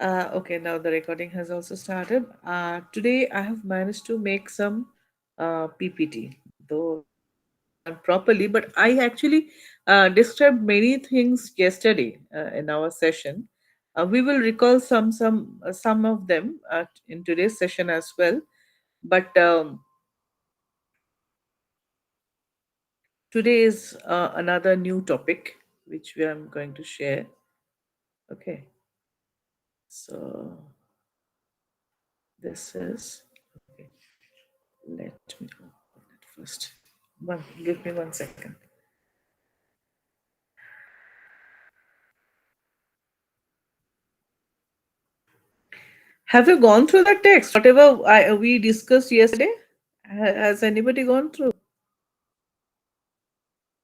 Okay, now the recording has also started. Today I have managed to make some PPT, though not done properly, but I actually described many things yesterday in our session. We will recall some of them in today's session as well. But today is another new topic which we are going to share. Okay, so this is okay. Let me open it first. Give me 1 second. Have you gone through the text? Whatever we discussed yesterday? Has anybody gone through?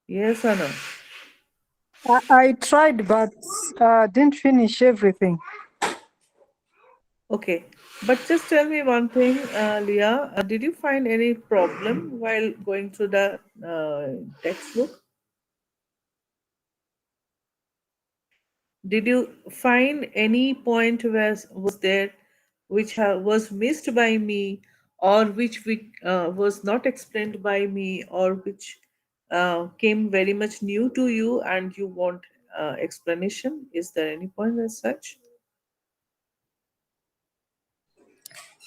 Yes or no? I tried, but didn't finish everything. Okay. But just tell me one thing, Leah. Did you find any problem while going through the textbook? Did you find any point was there which was missed by me, or was not explained by me, or which came very much new to you and you want explanation? Is there any point as such?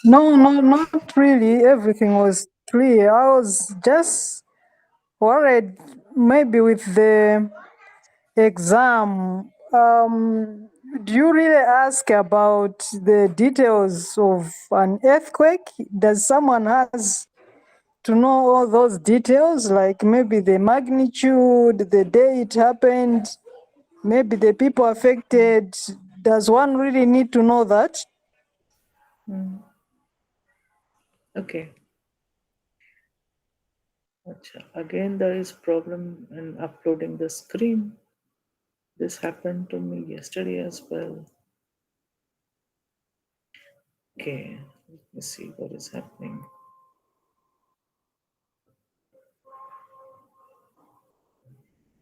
No, not really. Everything was clear. I was just worried maybe with the exam. Do you really ask about the details of an earthquake? Does someone has to know all those details, like maybe the magnitude, the day it happened, maybe the people affected? Does one really need to know that? Hmm. Okay. Acha. Again, there is problem in uploading the screen. This happened to me yesterday as well. Okay, let me see what is happening.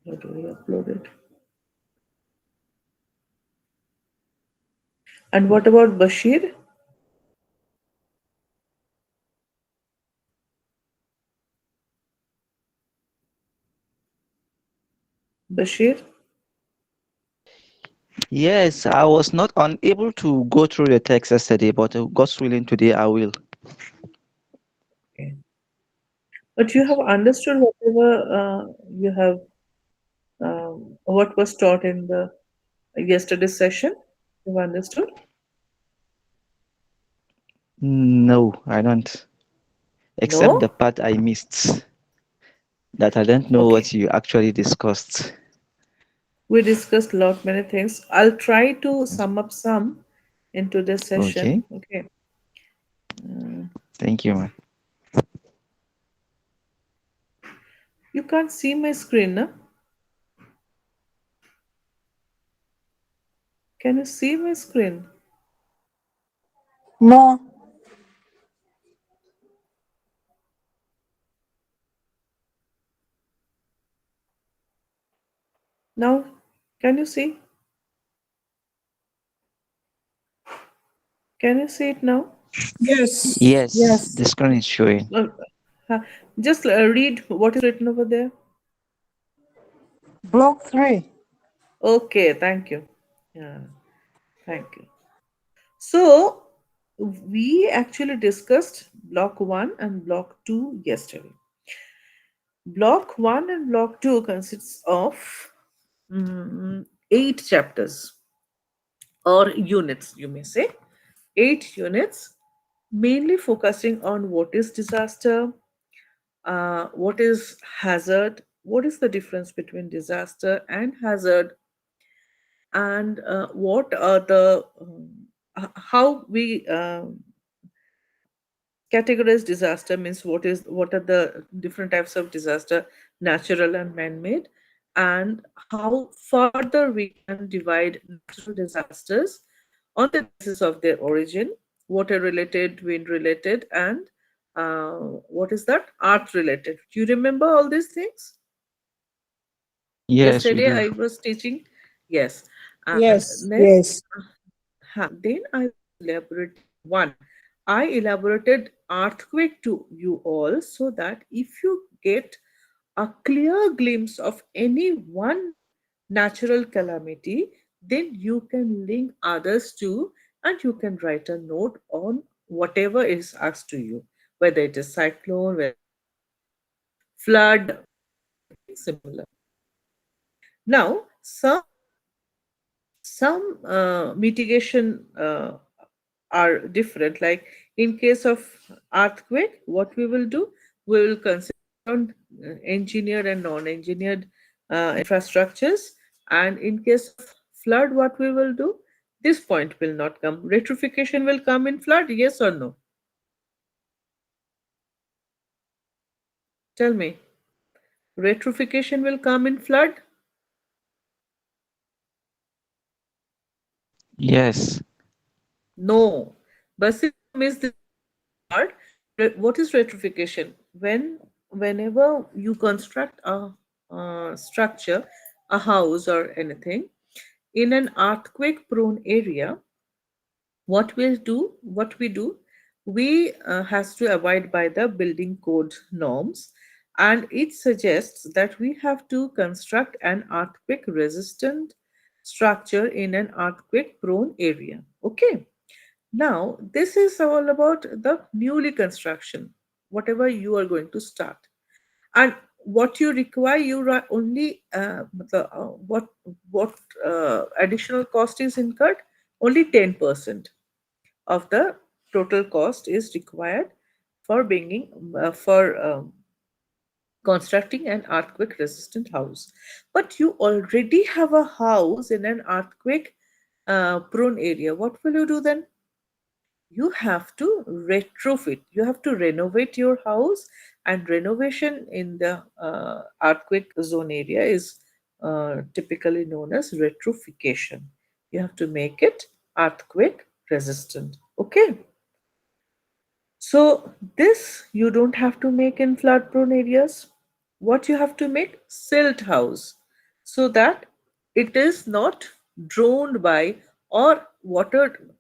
How do we upload it? And what about Bashir? Bashir? Yes, I was not unable to go through the text yesterday, but God's willing, today I will. Okay. But you have understood whatever you have, what was taught in the yesterday's session? You've understood? No, I don't. Except the No? part I missed, that I don't know Okay. what you actually discussed. We discussed a lot many things. I'll try to sum up some into this Okay, session. Okay. Uh, thank you, man. you can't see my screen, no? Can you see my screen? No. Now, can you see? Can you see it now? Yes. Yes, Yes. the screen is showing. Uh, just read what is written over there. Block 3. Okay, thank you. Yeah, thank you. So, we actually discussed block 1 and block 2 yesterday. Block 1 and block 2 consists of 8 chapters or units, you may say. 8 units, mainly focusing on what is disaster, what is hazard, what is the difference between disaster and hazard, and what are the how we categorize disaster, means what are the different types of disaster, natural and man-made, and how further we can divide natural disasters on the basis of their origin, water related, wind related, and what is that, earth related. Do you remember all these things? Yes, we Yesterday do. I was teaching. Yes. And Yes. next, Yes. Then I was elaborating one. I elaborated earthquake to you all so that if you get a clear glimpse of any one natural calamity, then you can link others to, and you can write a note on whatever is asked to you, whether it is cyclone, whether it is flood, or anything similar. Now, some mitigation are different. Like in case of earthquake, what we will do, we will consider on engineered and non-engineered infrastructures. And in case of flood, what we will do, this point will not come. Retrification will come in flood, yes or no? Tell me. Retrification will come in flood? Yes. No. Basil missed this part. What is retrification? Whenever you construct a structure, a house or anything in an earthquake prone area, what we do, we has to abide by the building code norms, and it suggests that we have to construct an earthquake resistant structure in an earthquake prone area. Okay, now this is all about the newly construction, whatever you are going to start. And what you require, only what additional cost is incurred, only 10% of the total cost is required for bringing for constructing an earthquake resistant house. But you already have a house in an earthquake prone area. What will you do then? You have to retrofit, you have to renovate your house. And renovation in the earthquake zone area is typically known as retrofittation. You have to make it earthquake resistant. Okay, so this you don't have to make in flood prone areas. What you have to make, silt house, so that it is not drowned by, or water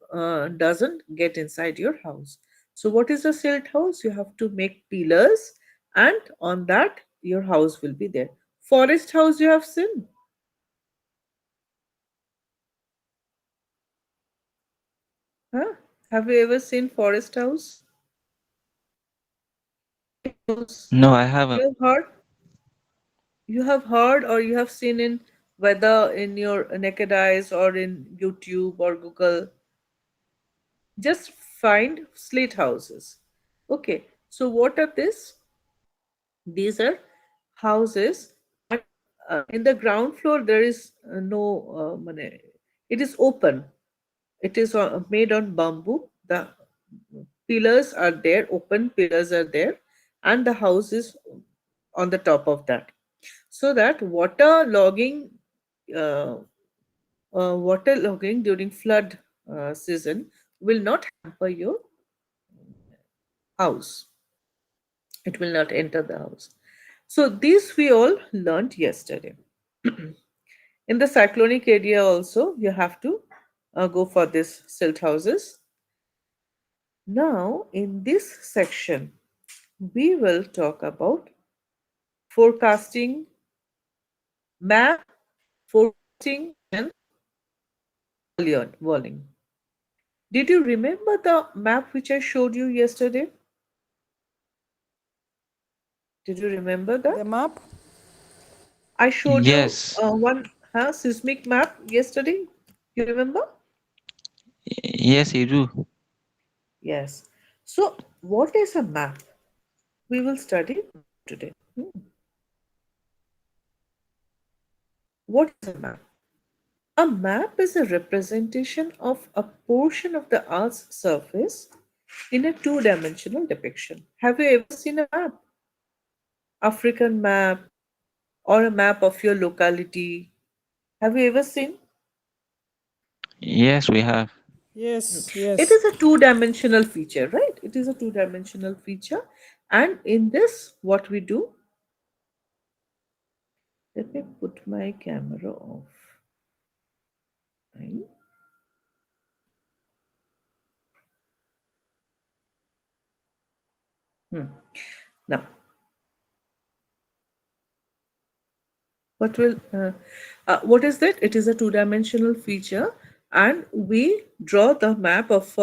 doesn't get inside your house. So what is a silt house? You have to make pillars, and on that your house will be there. Forest house you have seen? Huh? Have you ever seen forest house? House. No, I haven't. You have heard? You have heard or you have seen in, whether in your naked eyes or in YouTube or Google, just find slate houses. Okay, so what are this? These are houses, and in the ground floor there is no it is open. It is made on bamboo. The pillars are there, open pillars are there, and the house is on the top of that, so that uh, water logging during flood season will not hamper your house. It will not enter the house. So these we all learned yesterday. In the cyclonic area also, you have to go for this silt houses. Now, in this section, we will talk about forecasting, map, forecasting, and walling. Did you remember the map which I showed you yesterday? Did you remember The that? map? I showed you Yes. one seismic map yesterday. You remember? Yes, you do. Yes. So, what is a map? We will study map today. What is a map? A map is a representation of a portion of the Earth's surface in a two-dimensional depiction. Have you ever seen a map? African map or a map of your locality? Have you ever seen? Yes, we have. Yes, It yes. is a two-dimensional feature, right? It is a two-dimensional feature. And in this, what we do, let me put my camera off. Right? Now, what is that? It is a two-dimensional feature, and we draw the map of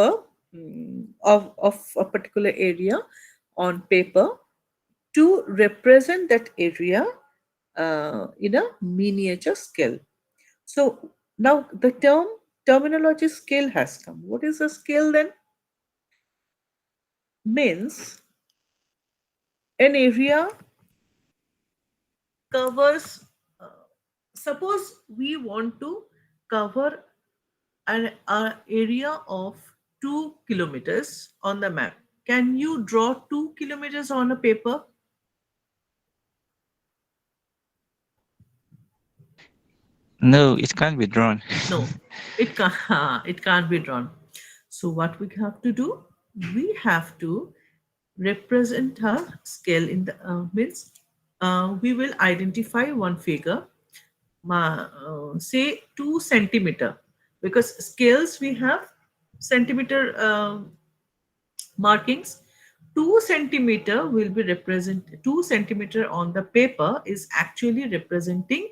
of a particular area on paper to represent that area in a miniature scale. So now the terminology scale has come. What is a scale then? Means an area covers. Suppose we want to cover an area of 2 kilometers on the map. Can you draw 2 kilometers on a paper? No, it can't be drawn. No, it can't. It can't be drawn. So what we have to do? We have to represent a scale in the means. We will identify one figure, say 2 centimeter, because scales we have centimeter markings. 2 centimeter will be represent 2 centimeter on the paper is actually representing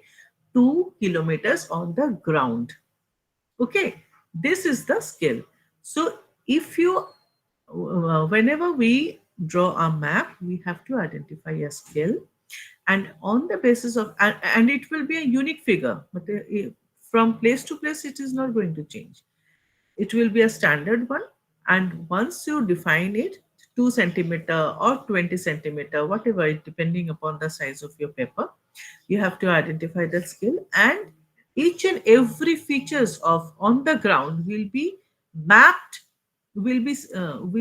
2 kilometers on the ground. Okay, this is the scale. So if you whenever we draw a map, we have to identify a scale, and on the basis of and it will be a unique figure, but from place to place it is not going to change. It will be a standard one, and once you define it, 2 centimeter or 20 centimeter, whatever, depending upon the size of your paper, you have to identify the scale, and each and every features of on the ground will be mapped, will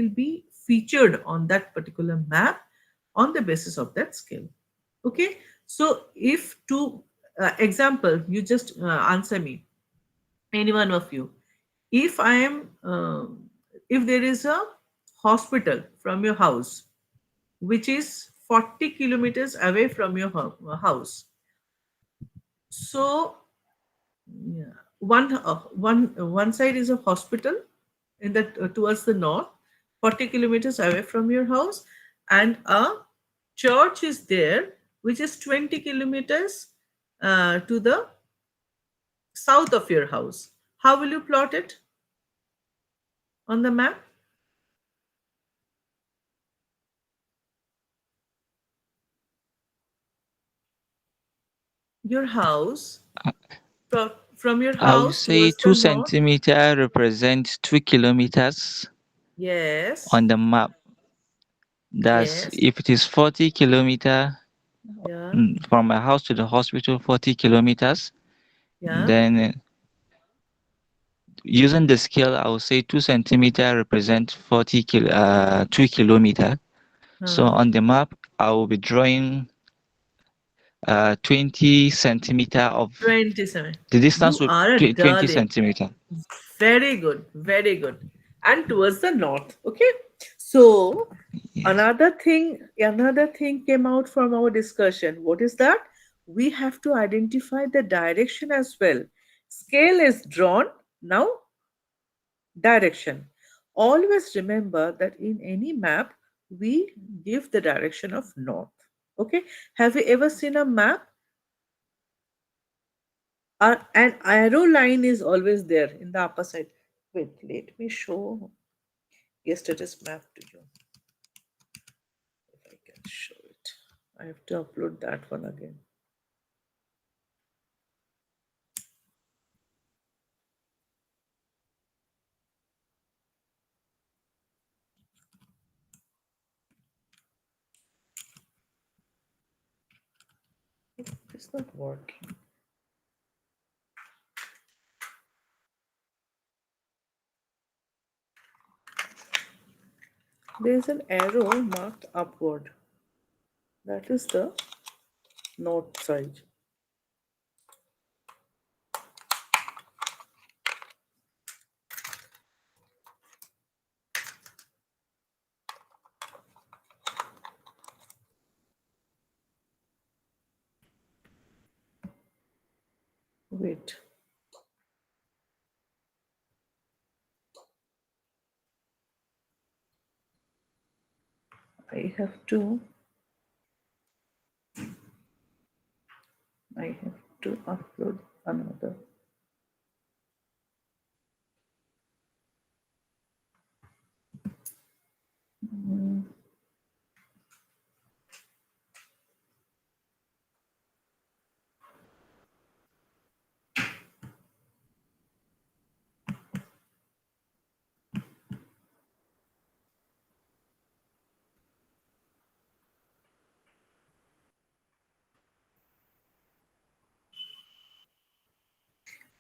be featured on that particular map on the basis of that scale. Okay, so if to example, you just answer me, any one of you, if I am if there is a hospital from your house which is 40 kilometers away from your house, so yeah, one side is a hospital in that towards the north, 40 kilometers away from your house, and a church is there which is 20 kilometers to the south of your house. How will you plot it on the map? Your house, from your I would house say towards the two north. centimeter represents 2 kilometers Yes, on the map. That's yes, if it is 40 kilometer yeah, from my house to the hospital, 40 kilometers. yeah, Then using the scale, I would say 2 centimeter represent 2 kilometer. So huh. on the map, I will be drawing 20 centimeter of 27. the distance You with are a 20 darling. centimeter. Very good, very good. And towards the north. Okay. So Yes. another thing came out from our discussion. What is that? We have to identify the direction as well. Scale is drawn. Now direction. Always remember that in any map, we give the direction of north. Okay. Have you ever seen a map? An arrow line is always there in the upper side. Wait, let me show yesterday's map to you. If I can show it. I have to upload that one again. It's not working. There is an arrow marked upward. That is the north side. Wait. I have to I have to upload another.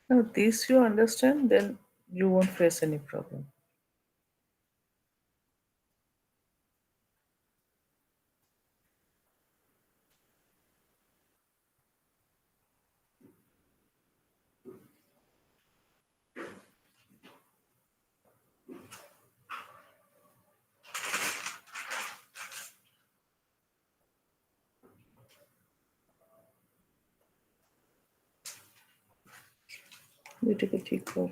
Now this you understand, then you won't face any problem. You take a tick for.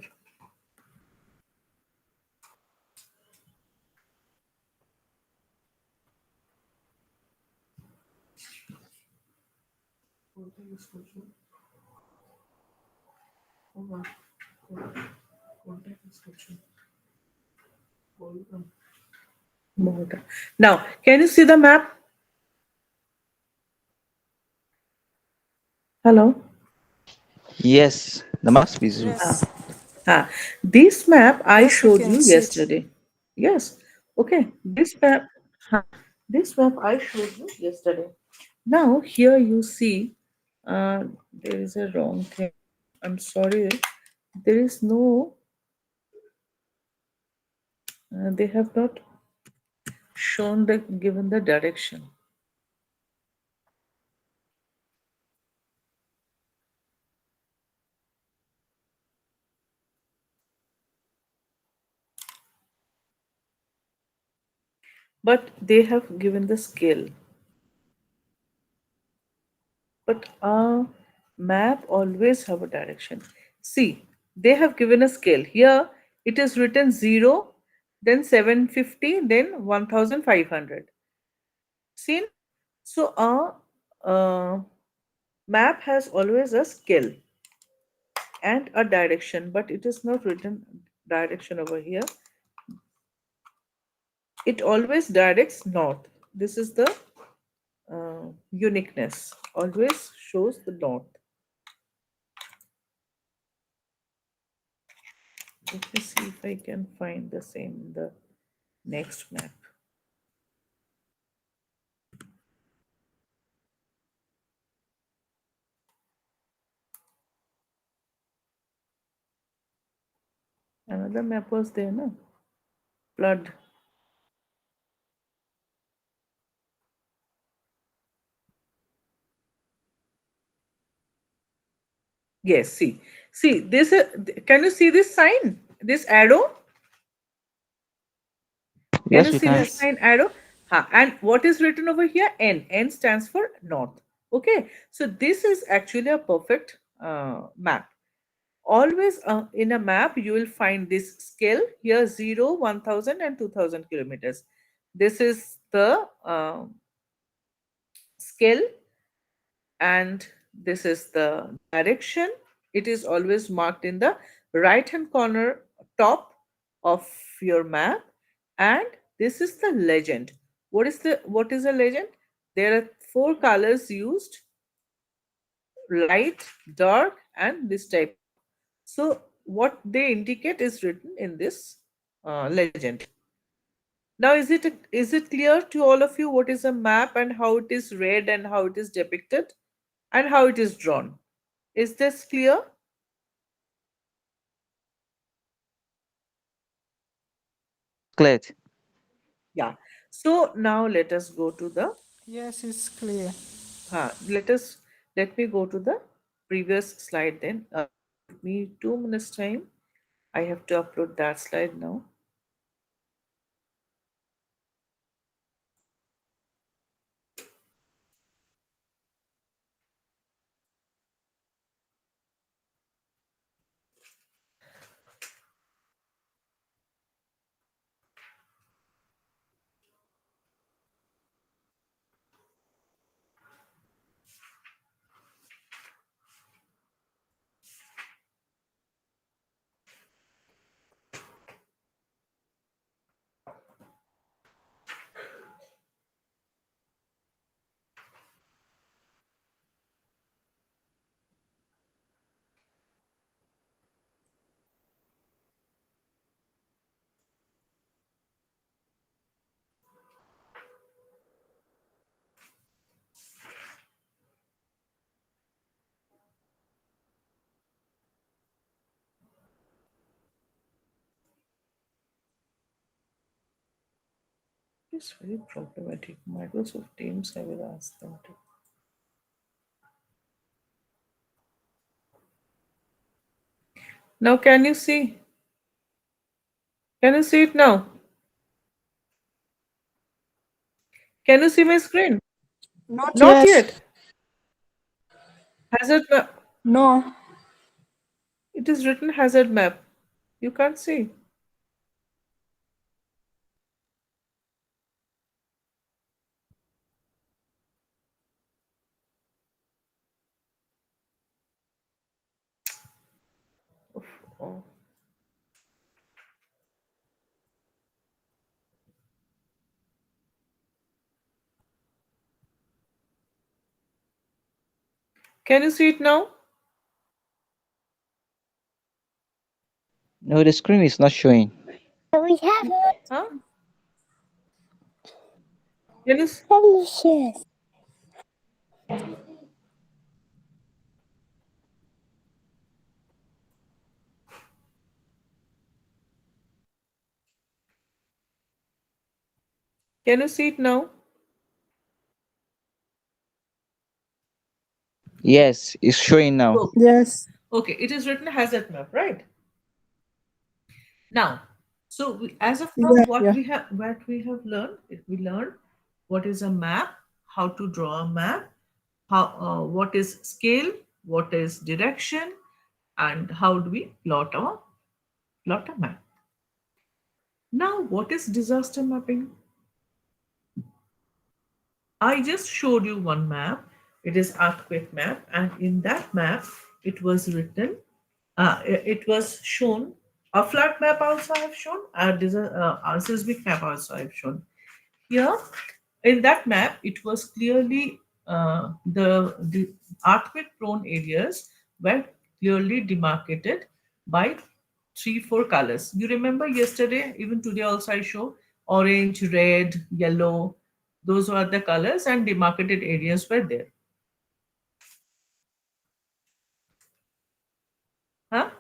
Now, can you see the map? Hello? Yes, the must be zoo. Yes. Ah, this map I Yes, we showed can you see it. yesterday. Yes. Okay. This map I showed you yesterday. Now here you see, there is a wrong thing. I'm sorry. There is no. They have not shown the given the direction, but they have given the scale. But a map always have a direction. See, they have given a scale. Here it is written 0, then 750, then 1500. Seen? So a map has always a scale and a direction, but it is not written direction over here. It always directs north. This is the uniqueness. Always shows the north. Let me see if I can find the same in the next map. Another map was there, no? Flood. Yes, see. See, this can you see this sign? This arrow? Can Yes, you we see can. this Yes. sign arrow? And what is written over here? N. N stands for north. Okay. So this is actually a perfect map. Always in a map, you will find this scale here 0, 1000, and 2000 kilometers. This is the scale, and this is the direction. It is always marked in the right hand corner top of your map, and this is the legend. What is a legend? There are four colors used: light, dark, and this type. So what they indicate is written in this legend. Now is it clear to all of you what is a map and how it is read and how it is depicted and how it is drawn? Is this clear? Cleared. Yeah. So now let us go to the Yes, it's clear. let us let me go to the previous slide then. Give me 2 minutes time. I have to upload that slide now. It's very problematic. Microsoft Teams, I will ask them to. Now, can you see? Can you see it now? Can you see my screen? Not Not yet. yet. Hazard map. No. It is written hazard map. You can't see. Oh. Can you see it now? No, the screen is not showing. Huh? Can you, can you see it now? Yes, it's showing now. Okay. Yes. Okay, it is written hazard map, right? Now, so as of now, Yeah. Yeah. what we have learned, we learned what is a map, how to draw a map, how what is scale, what is direction, and how do we plot a map. Now, what is disaster mapping? I just showed you one map. It is earthquake map, and in that map, it was written. It was shown. A flat map also I have shown. A seismic map also I have shown. Here, in that map, it was clearly the earthquake-prone areas were clearly demarcated by three, four colors. You remember yesterday, even today also I show orange, red, yellow. Those were the colors and demarcated areas were there. Huh?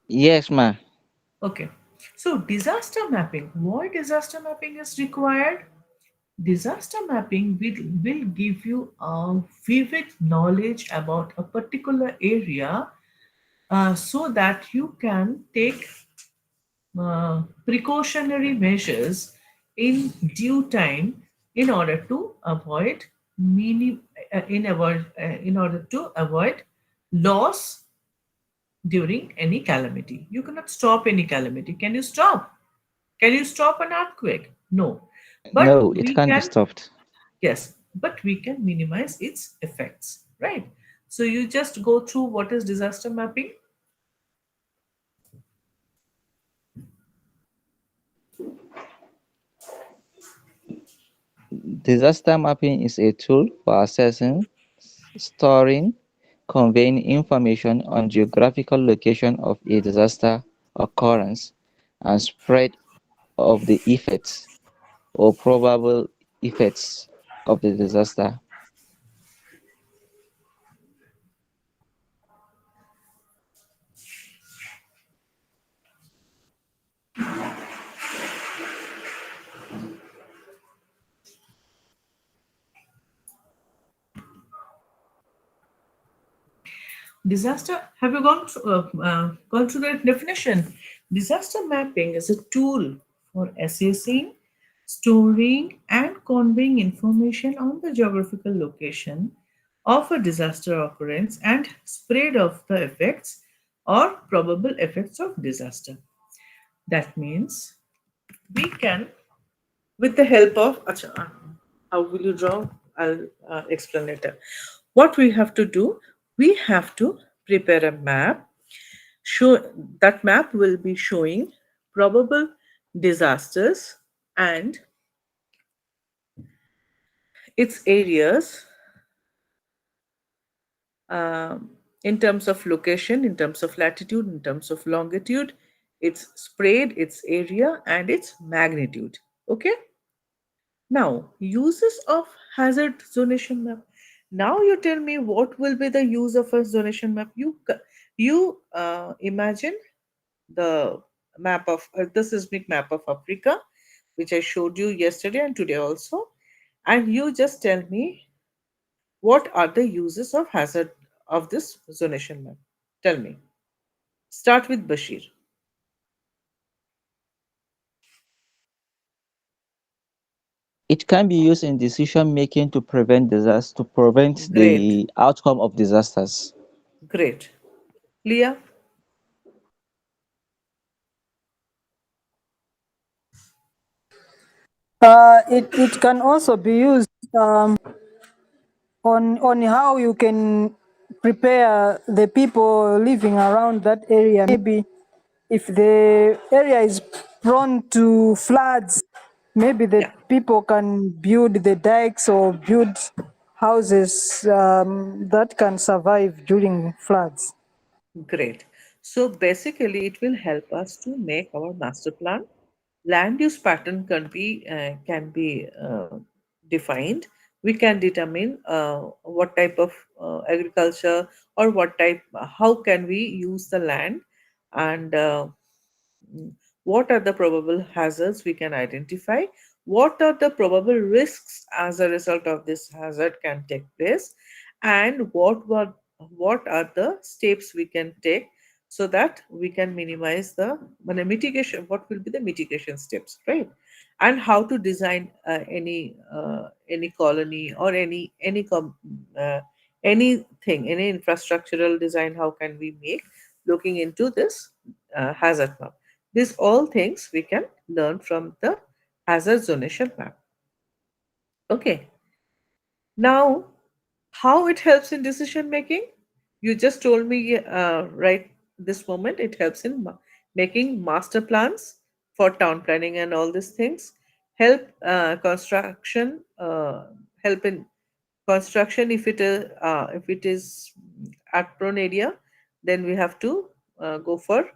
Yes, ma. Okay. So disaster mapping. Why disaster mapping is required? Disaster mapping will give you a vivid knowledge about a particular area so that you can take precautionary measures in due time in order to avoid in order to avoid loss during any calamity. You cannot stop any calamity. Can you stop? Can you stop an earthquake? No. But No, it we can't be can, stopped. yes, but we can minimize its effects, right? So you just go through what is disaster mapping. Disaster mapping is a tool for assessing, storing, conveying information on geographical location of a disaster occurrence and spread of the effects or probable effects of the disaster. Disaster, have you gone through the definition? Disaster mapping is a tool for assessing, storing, and conveying information on the geographical location of a disaster occurrence and spread of the effects or probable effects of disaster. That means we can, with the help of, how will you draw? I'll explain later. What we have to do, we have to prepare a map. Show that map will be showing probable disasters and its areas um, in terms of location, in terms of latitude, in terms of longitude, its spread, its area, and its magnitude. Okay. Now, uses of hazard zonation map. Now you tell me what will be the use of a zonation map. You imagine the map of the seismic map of Africa. which I showed you yesterday and today also, and you just tell me what are the uses of hazard of this zonation map. Tell me. Start with Bashir. It can be used in decision making to prevent disasters, to prevent Great, the outcome of disasters. great. Leah? It can also be used on how you can prepare the people living around that area. Maybe if the area is prone to floods, maybe the Yeah. people can build the dikes or build houses that can survive during floods. Great. So basically, it will help us to make our master plan. Land use pattern can be defined. We can determine what type of agriculture or what type, how can we use the land, and what are the probable hazards we can identify, what are the probable risks as a result of this hazard can take place, and what are the steps we can take so that we can minimize the mitigation, what will be the mitigation steps, right? And how to design any colony or uh, anything, any infrastructural design, how can we make, looking into this hazard map. These all things we can learn from the hazard zonation map. Okay. Now, how it helps in decision making? You just told me right this moment it helps in making master plans for town planning and all these things. Help construction. Help in construction if it is at prone area, then we have to go for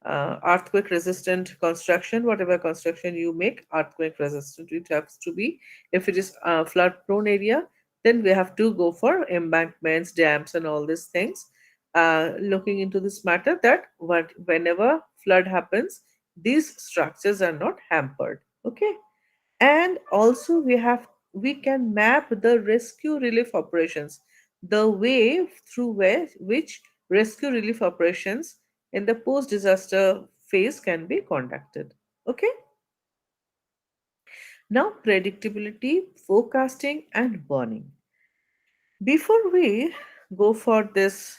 earthquake resistant construction. Whatever construction you make, earthquake resistant it has to be. If it is flood prone area, then we have to go for embankments, dams, and all these things. Looking into this matter, that whenever flood happens, these structures are not hampered. Okay. And also we can map the rescue relief operations, the way through which rescue relief operations in the post disaster phase can be conducted. Okay. Now, predictability, forecasting, and warning. Before we go for this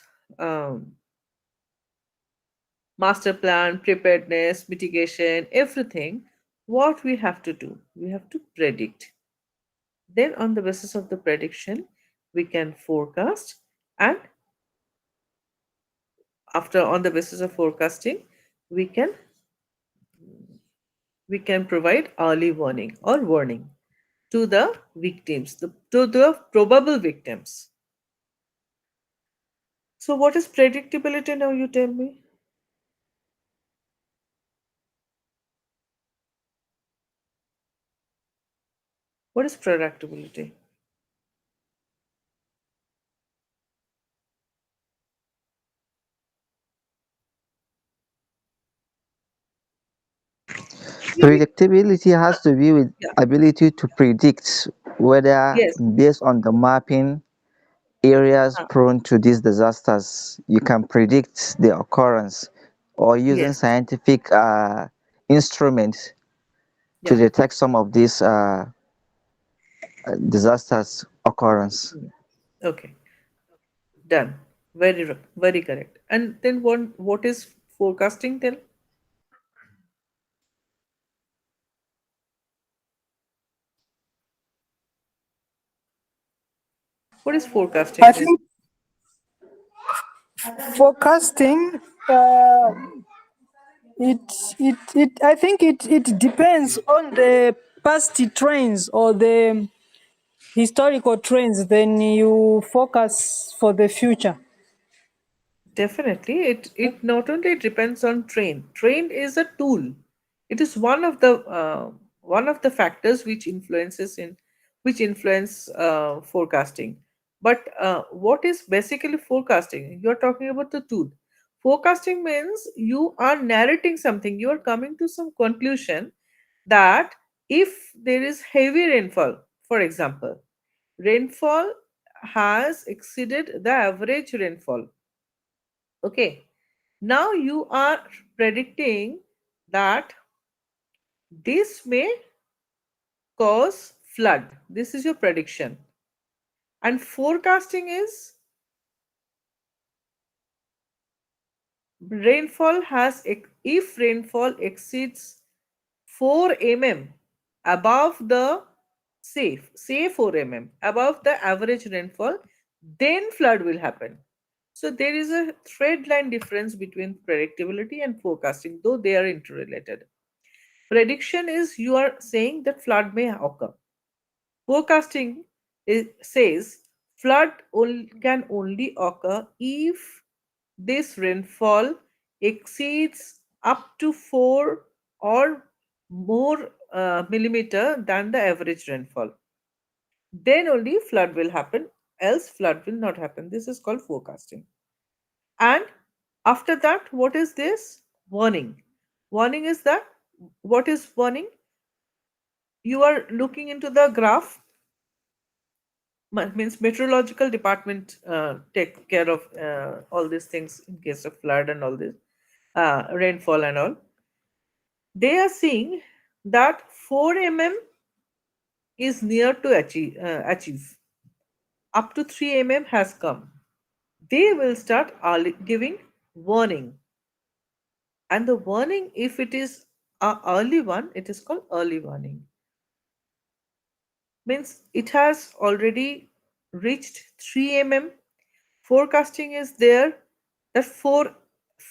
master plan, preparedness, mitigation, everything, what we have to do, we have to predict. Then, on the basis of the prediction, we can forecast, and after, on the basis of forecasting, we can we can provide early warning or warning to the victims, to the probable victims. So, what is predictability now? You tell me. What is predictability? Predictability has to be with Yeah. ability to predict whether, Yes. based on the mapping areas Uh, prone to these disasters, you can predict the occurrence, or using yes. scientific instruments to Yeah. detect some of these disasters occurrence. Mm. Okay. Done. Very correct. And then what is forecasting then? What is I forecasting then? think forecasting, uh, I think it depends on the past trends or the historical trends. Then you focus for the future. Definitely, it not only depends on train. Train is a tool. It is one of the factors which influence forecasting. But what is basically forecasting? You are talking about the tool. Forecasting means you are narrating something. You are coming to some conclusion that If there is heavy rainfall, for example, rainfall has exceeded the average rainfall. Okay, now you are predicting that this may cause flood. This is your prediction. And forecasting is rainfall has if rainfall exceeds 4 mm above the say 4 mm above the average rainfall, then flood will happen. So there is a thread line difference between predictability and forecasting, though they are interrelated. Prediction is you are saying that flood may occur. Forecasting says flood can only occur if this rainfall exceeds up to 4 or more millimeter than the average rainfall. Then only flood will happen, else flood will not happen. This is called forecasting. And after that, what is this? Warning. Warning is that what is warning? You are looking into the graph, means meteorological department take care of all these things in case of flood and all this rainfall and all. They are seeing that 4 mm is near to achieve. Up to 3 mm has come. They will start giving warning. And the warning, if it is a early one, it is called early warning. Means it has already reached 3 mm. Forecasting is there that 4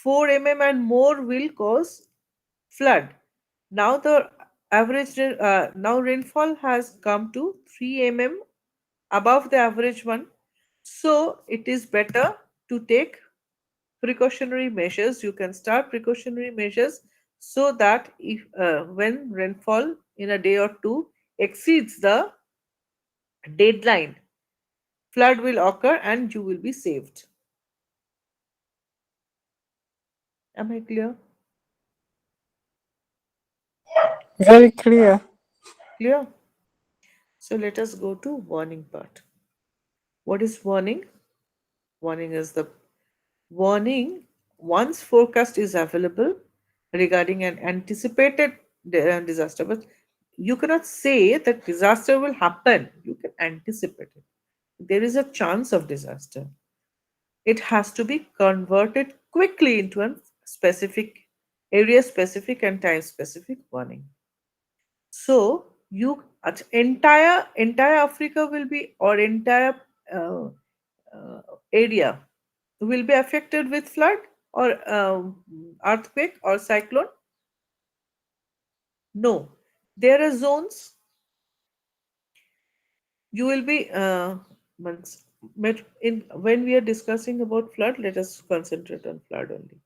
mm and more will cause flood. Now the now rainfall has come to 3 mm above the average one. So it is better to take precautionary measures. You can start precautionary measures so that if when rainfall in a day or two exceeds the deadline, flood will occur and you will be saved. Am I clear? Very clear. Clear. So let us go to warning part. What is warning? Warning is the warning once forecast is available regarding an anticipated disaster, but you cannot say that disaster will happen. You can anticipate it. There is a chance of disaster. It has to be converted quickly into a specific area specific and time specific warning. So you entire Africa will be or entire uh, uh, area will be affected with flood or earthquake or cyclone. No, there are zones. You will be once- in when we are discussing about flood. Let us concentrate on flood only.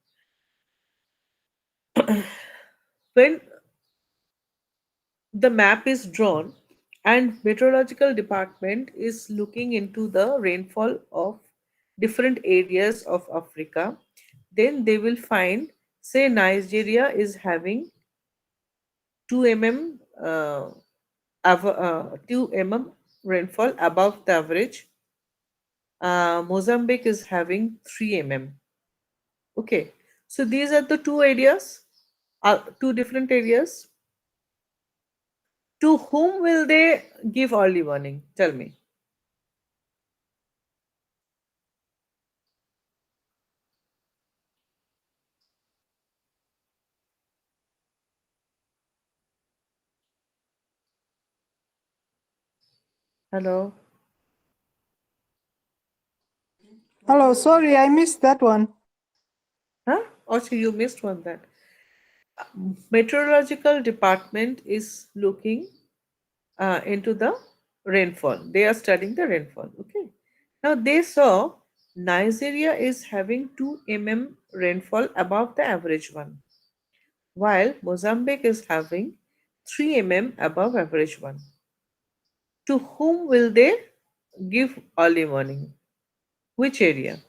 When the map is drawn and meteorological department is looking into the rainfall of different areas of Africa, then they will find, say Nigeria is having 2 mm 2 mm rainfall above the average. Mozambique is having 3 mm. Okay, so these are the two areas, two different areas. To whom will they give early warning? Tell me. Hello. Hello, sorry, I missed that one. Huh? Also, you missed one that meteorological department is looking into the rainfall. They are studying the rainfall. Okay. Now they saw Nigeria is having 2 mm rainfall above the average one, while Mozambique is having 3 mm above average one. To whom will they give early warning? Which area?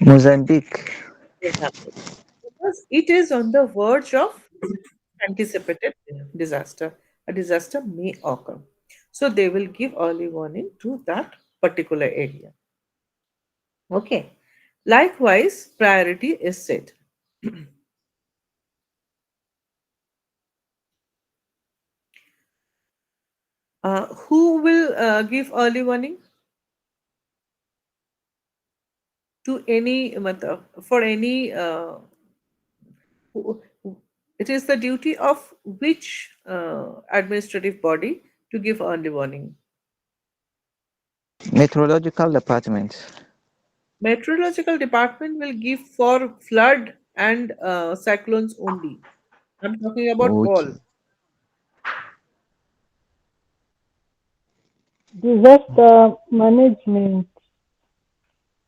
Mozambique. Mozambique. because it is on the verge of anticipated disaster. A disaster may occur. So they will give early warning to that particular area. Okay. Likewise, priority is set. Who will give early warning to any for any it is the duty of which administrative body to give early warning? Meteorological department. Meteorological department will give for flood and cyclones only. I'm talking about all. Okay. Disaster management,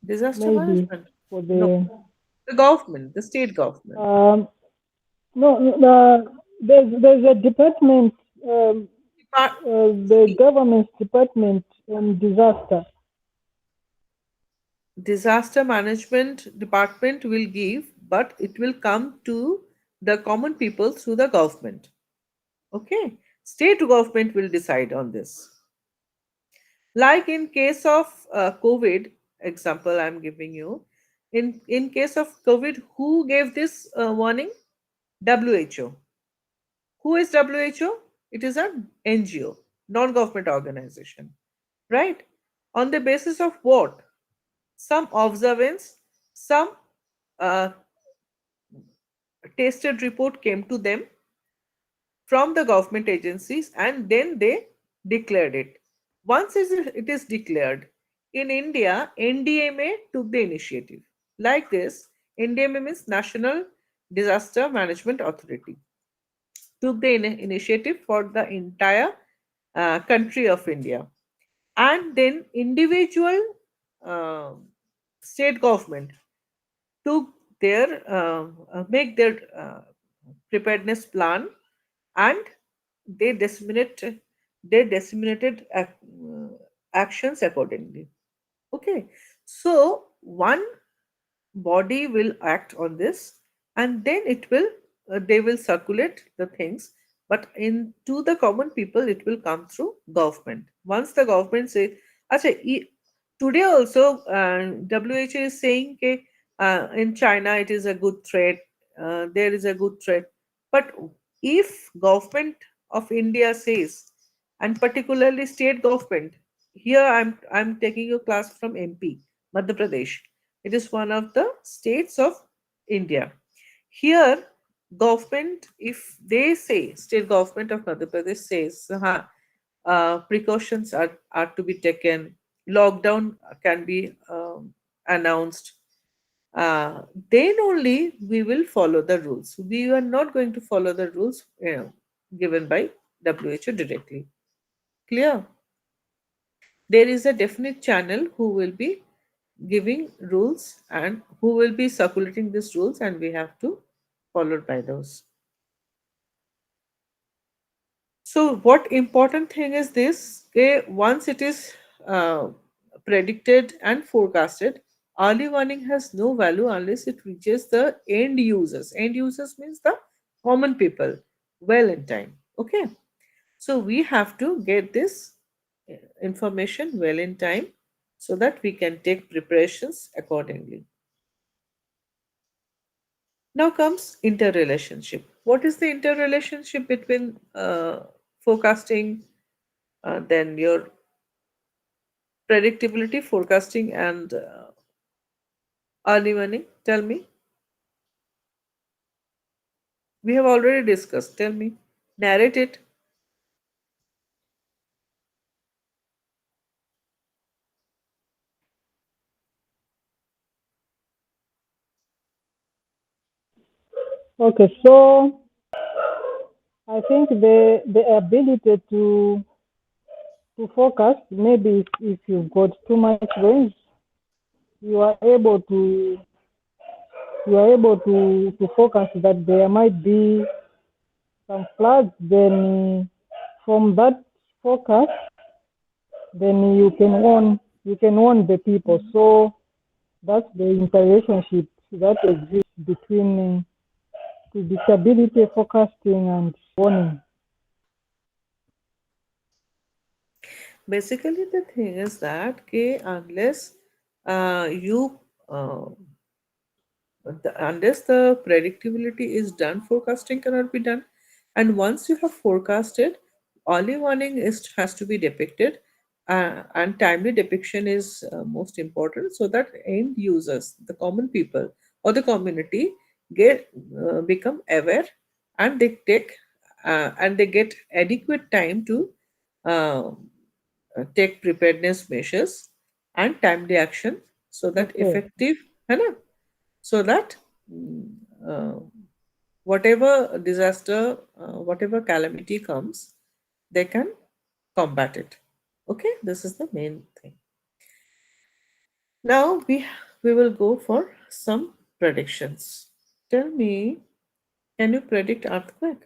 Disaster maybe management? for No. the The government, the state government. um, no, there's a department, Depart- the See, government's department on disaster. disaster management department will give, but it will come to the common people through the government. Okay. State government will decide on this. Like in case of COVID, example I'm giving you, in case of COVID, who gave this warning? WHO. Who is WHO? It is an NGO, non-government organization, right? On the basis of what? Some observance, some uh, tested report came to them from the government agencies, and then they declared it. Once it is declared, in India, NDMA took the initiative. Like this, NDMA means National Disaster Management Authority, took the initiative for the entire country of India. And then individual uh, state government took their make their preparedness plan, and they disseminated actions accordingly. Okay, so one body will act on this, and then it will they will circulate the things, but in to the common people it will come through government. Once the government say, acha, today also WHO is saying ke, in China it is a good threat, there is a good threat. But if government of India says, and particularly state government, here I'm taking a class from MP, Madhya Pradesh. It is one of the states of India. Here, government, if they say, state government of Madhya Pradesh says, precautions are to be taken, lockdown can be announced, then only we will follow the rules. We are not going to follow the rules given by WHO directly. Clear? There is a definite channel who will be giving rules and who will be circulating these rules, and we have to follow by those. So what important thing is this, okay, once it is uh, predicted and forecasted, early warning has no value unless it reaches the end users. End users means the common people well in time. Okay, so we have to get this information well in time so that we can take preparations accordingly. Now comes interrelationship. What is the interrelationship between forecasting, then your predictability, forecasting, and early warning? Tell me. We have already discussed. Tell me. Narrate it. Okay, so I think the ability to focus, maybe if you've got too much rain, you are able to to focus that there might be some floods. Then from that focus, then you can warn the people. So that's the interrelationship that exists between predictability, forecasting, and warning. Basically, the thing is that unless you unless the predictability is done, forecasting cannot be done. And once you have forecasted, early warning is has to be depicted, and timely depiction is most important, so that end users, the common people or the community, get become aware, and they take and they get adequate time to uh, take preparedness measures and timely action, so that Okay. effective, है ना? So that mm, uh, whatever disaster, whatever calamity comes, they can combat it. Okay, this is the main thing. Now we will go for some predictions. Tell me, can you predict earthquake?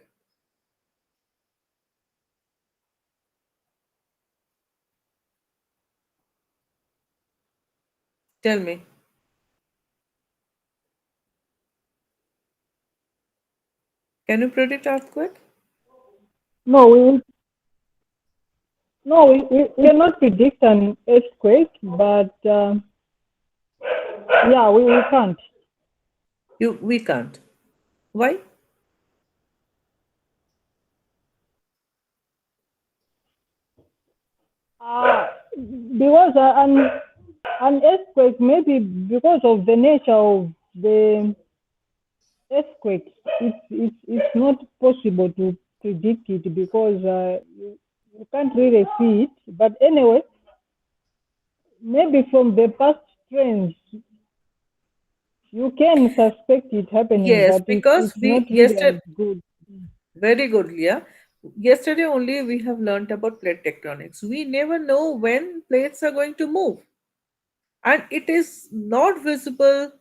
Tell me, can you predict earthquake? No, we cannot predict an earthquake, but yeah, we can't. We can't. Why? Uh, because an earthquake, maybe because of the nature of the earthquake, it's not possible to predict it because you can't really see it. But anyway, maybe from the past trends, you can suspect it happening, Yes, but because it's not we really yesterday, as good. very good, Leah. Yesterday only we have learnt about plate tectonics. We never know when plates are going to move, and it is not visible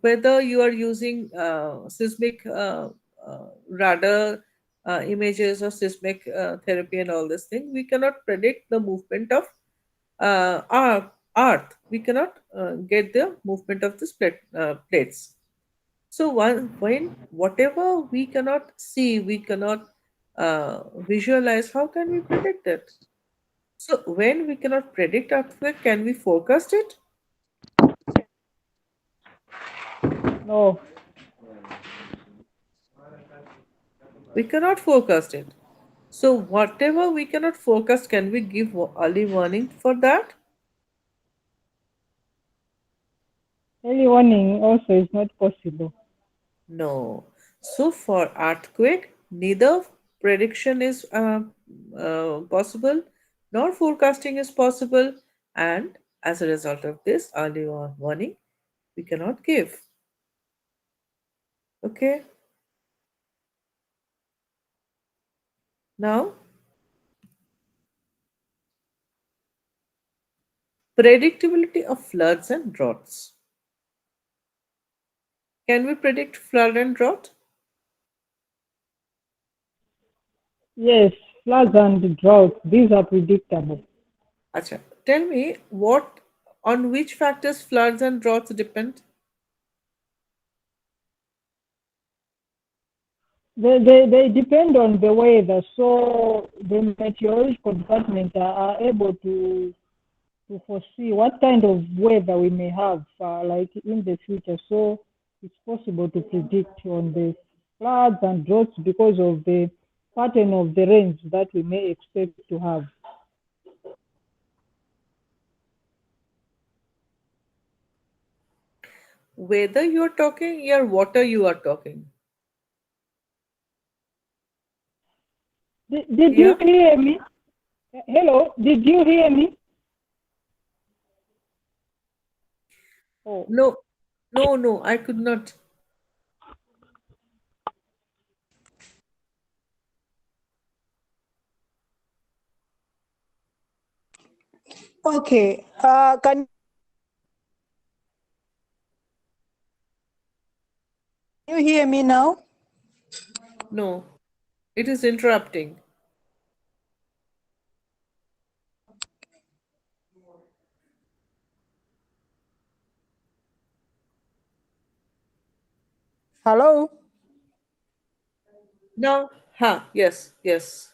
whether you are using seismic radar images or seismic therapy and all this thing. We cannot predict the movement of our Earth. We cannot get the movement of the plates. So when whatever we cannot see, we cannot visualize, how can we predict it? So when we cannot predict earthquake, can we forecast it? No, We cannot forecast it. So whatever we cannot forecast, can we give early warning for that? early warning also is not possible. No. So for earthquake, neither prediction is possible, nor forecasting is possible, and as a result of this, early warning we cannot give. Okay. Now, predictability of floods and droughts. Can we predict flood and drought? Yes, floods and droughts, these are predictable. Acha. Tell me what on which factors floods and droughts depend? They depend on the weather, so the meteorological department are able to foresee what kind of weather we may have like in the future. So it's possible to predict on the floods and droughts because of the pattern of the rains that we may expect to have. Whether you are talking or water you are talking. Did you Yeah? hear me? Hello, did you hear me? Oh, No, no, I could not. okay. Can you hear me now? No, it is interrupting. Hello? Now, yes, yes,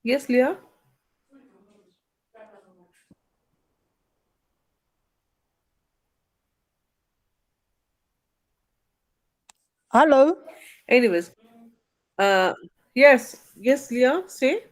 yes, Leah. Hello. Anyways, uh, yes, yes, Leah, say,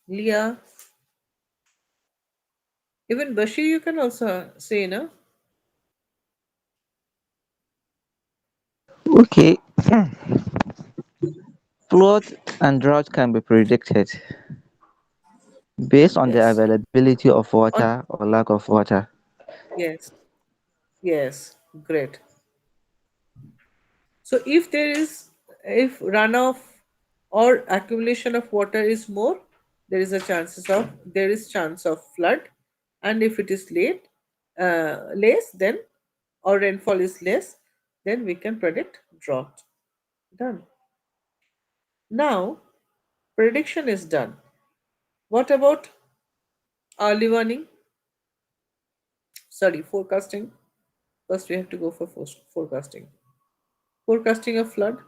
Leah. Even Bashir, you can also say, no? Okay, flood and drought can be predicted based on the Yes, availability of on, water or lack of water. yes, yes, great. So if runoff or accumulation of water is more, there is chance of flood, and if it is less, then or rainfall is less, then we can predict drought. Done. Now prediction is done. What about early warning? Sorry, forecasting. First, we have to go for forecasting. Forecasting of flood.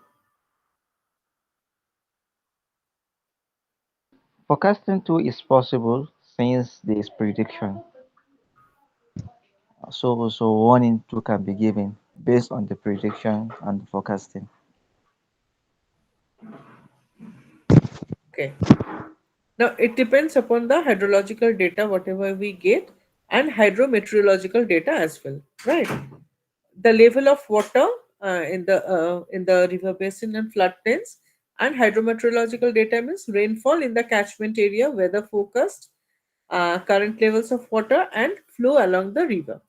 Forecasting too is possible since there is prediction, so warning too can be given based on the prediction and the forecasting. Okay. Now it depends upon the hydrological data, whatever we get, and hydrometeorological data as well, right? The level of water in the river basin and floodplains, and hydrometeorological data means rainfall in the catchment area, weather forecast, current levels of water, and flow along the river.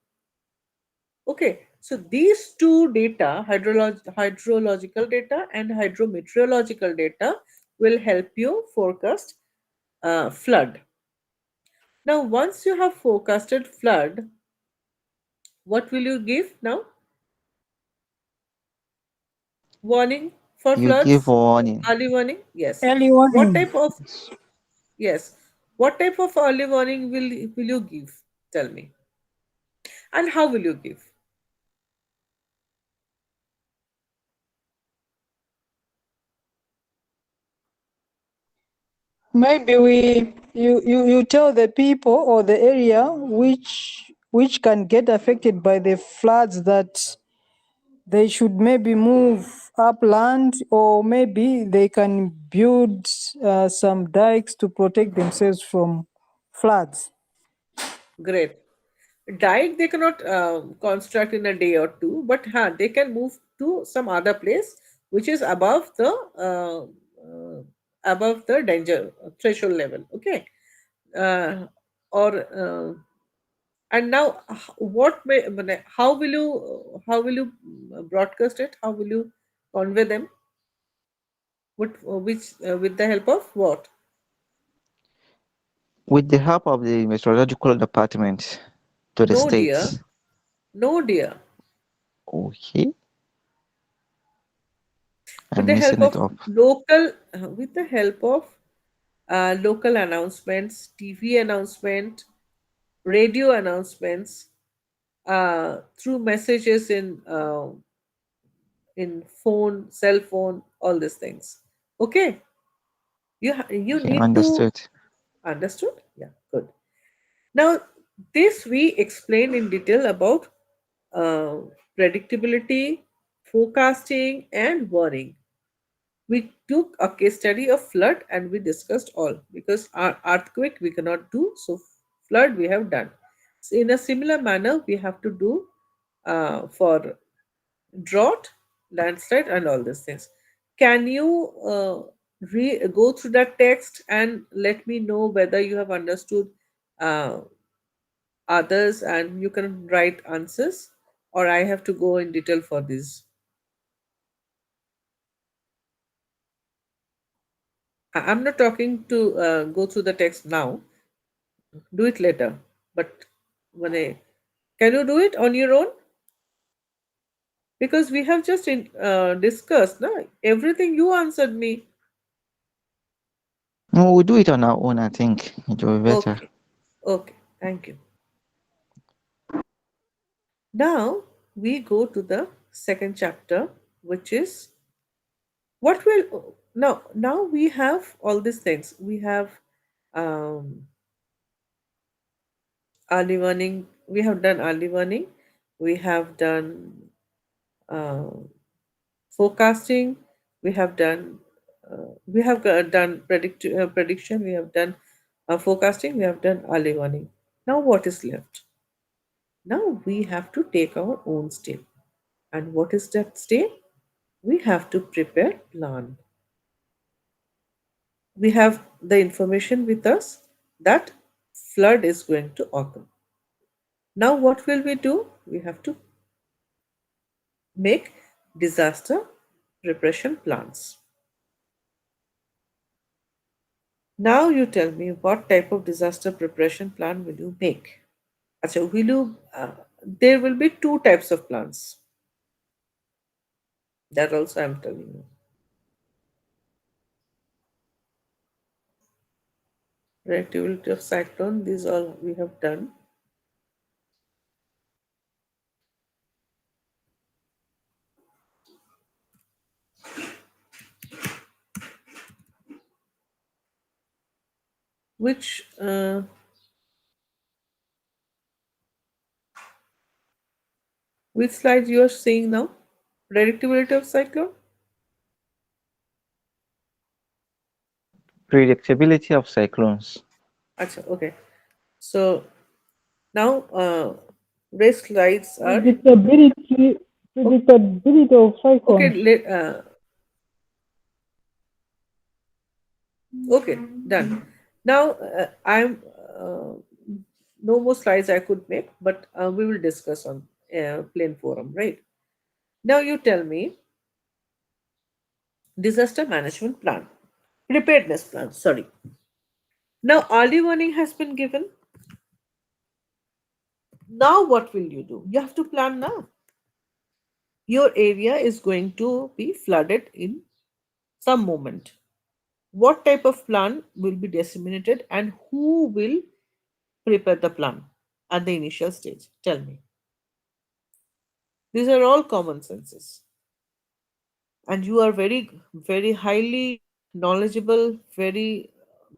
Okay, so these two data, hydrological data and hydrometeorological data, will help you forecast flood. Now, once you have forecasted flood, what will you give now? Warning for You give floods? warning. Early warning? Yes. Early What warning. type of, yes, what type of early warning will you give? Tell me. And how will you give? Maybe you tell the people or the area which can get affected by the floods that they should maybe move upland, or maybe they can build some dikes to protect themselves from floods. Great. Diet they cannot construct in a day or two, but they can move to some other place which is above the danger threshold level. Okay. uh, or and now how will you broadcast it, how will you convey them, what which with the help of what? With the help of the meteorological department to the No dear, states. no dear. Okay, With I'm the help messing it of up. with the help of local announcements, TV announcement, radio announcements, through messages in phone, cell phone, all these things. Okay, you Okay, need to understood. understood. Yeah, good. Now this we explained in detail about uh, predictability, forecasting, and warning. We took a case study of flood and we discussed all, because our earthquake we cannot do, so flood we have done. So in a similar manner we have to do for drought, landslide, and all these things. Can you go through that text and let me know whether you have understood uh, others, and you can write answers, or I have to go in detail for this? I'm not talking to go through the text now, do it later, but when Can you do it on your own? Because we have just discussed, no? Everything you answered me. No, we'll do it on our own, I think. It will be better. Okay, okay, thank you. Now we go to the second chapter, which is what will now we have all these things. We have um, early warning. We have done early warning. We have done uh, forecasting. We have done done prediction. We have done forecasting. We have done early warning. Now what is left? Now we have to take our own step. And what is that step? We have to prepare plan. We have the information with us that flood is going to occur. Now what will we do? We have to make disaster preparation plans. Now you tell me what type of disaster preparation plan will you make? Acha, there will be two types of plans. That also I'm telling you. Reactivity of cyclone, these all we have done. Which which slide you are seeing now? Predictability of cyclone? Predictability of cyclones. Acha, okay. So now race slides are Predictability, o- predictability of okay. cyclones. Okay, done. Now I'm no more slides I could make, but we will discuss on plain forum, right? Now you tell me disaster management plan, preparedness plan. Sorry. Now early warning has been given. Now what will you do? You have to plan now. Your area is going to be flooded in some moment. What type of plan will be disseminated and who will prepare the plan at the initial stage? Tell me. These are all common senses. And you are very highly knowledgeable, very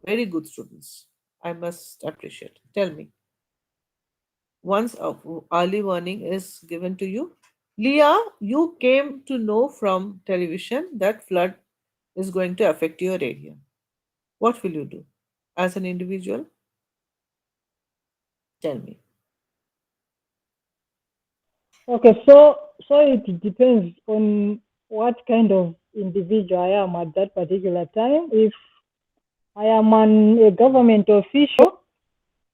good students. I must appreciate. Tell me. Once early warning is given to you, Leah, you came to know from television that flood is going to affect your area. What will you do as an individual? Tell me. Okay, so it depends on what kind of individual I am at that particular time. If I am a government official,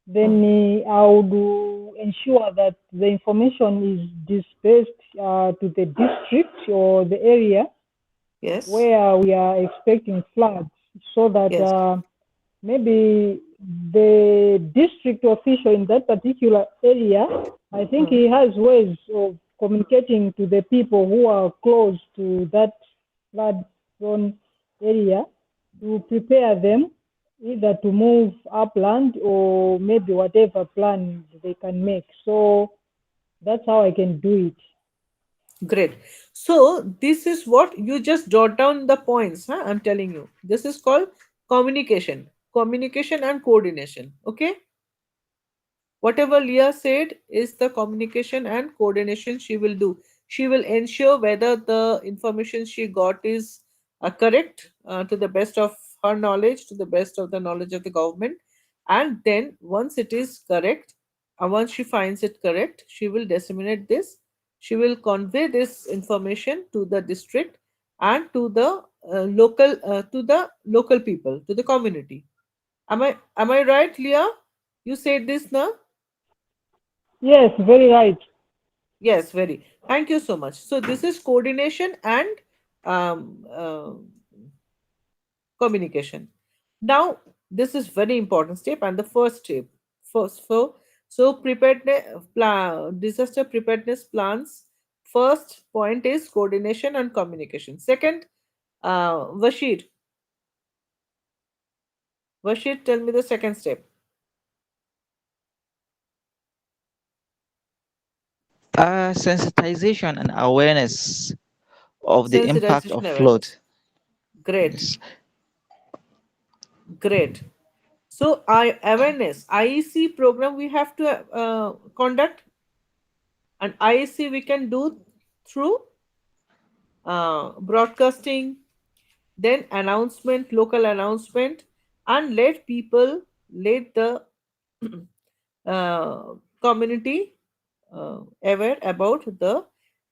then Mm, I would ensure that the information is dispersed to the district or the area yes, where we are expecting floods, so that yes. maybe the district official in that particular area, I think Mm, he has ways of communicating to the people who are close to that flood zone area to prepare them either to move upland or maybe whatever plan they can make. So that's how I can do it. great. So this is what you just jot down the points. Huh? I'm telling you. This is called communication and coordination. Okay. Whatever Leah said is the communication and coordination she will do. She will ensure whether the information she got is correct to the best of her knowledge, to the best of the knowledge of the government. And then, once it is correct, once she finds it correct, she will disseminate this. She will convey this information to the district and to the local people, to the community. Am I right, Leah? You said this now. Yes, very right. Yes, very. Thank you so much. So this is coordination and communication. Now, this is very important step and the first step. First, so So disaster preparedness plans. First point is coordination and communication. Second, Vashir, Vashir, tell me the second step. Sensitization and awareness of the impact Sensitization of flood. awareness. Great, Yes. great. So, I awareness IEC program we have to conduct, and IEC we can do through broadcasting, then announcement, local announcement, and let the uh, community aware about the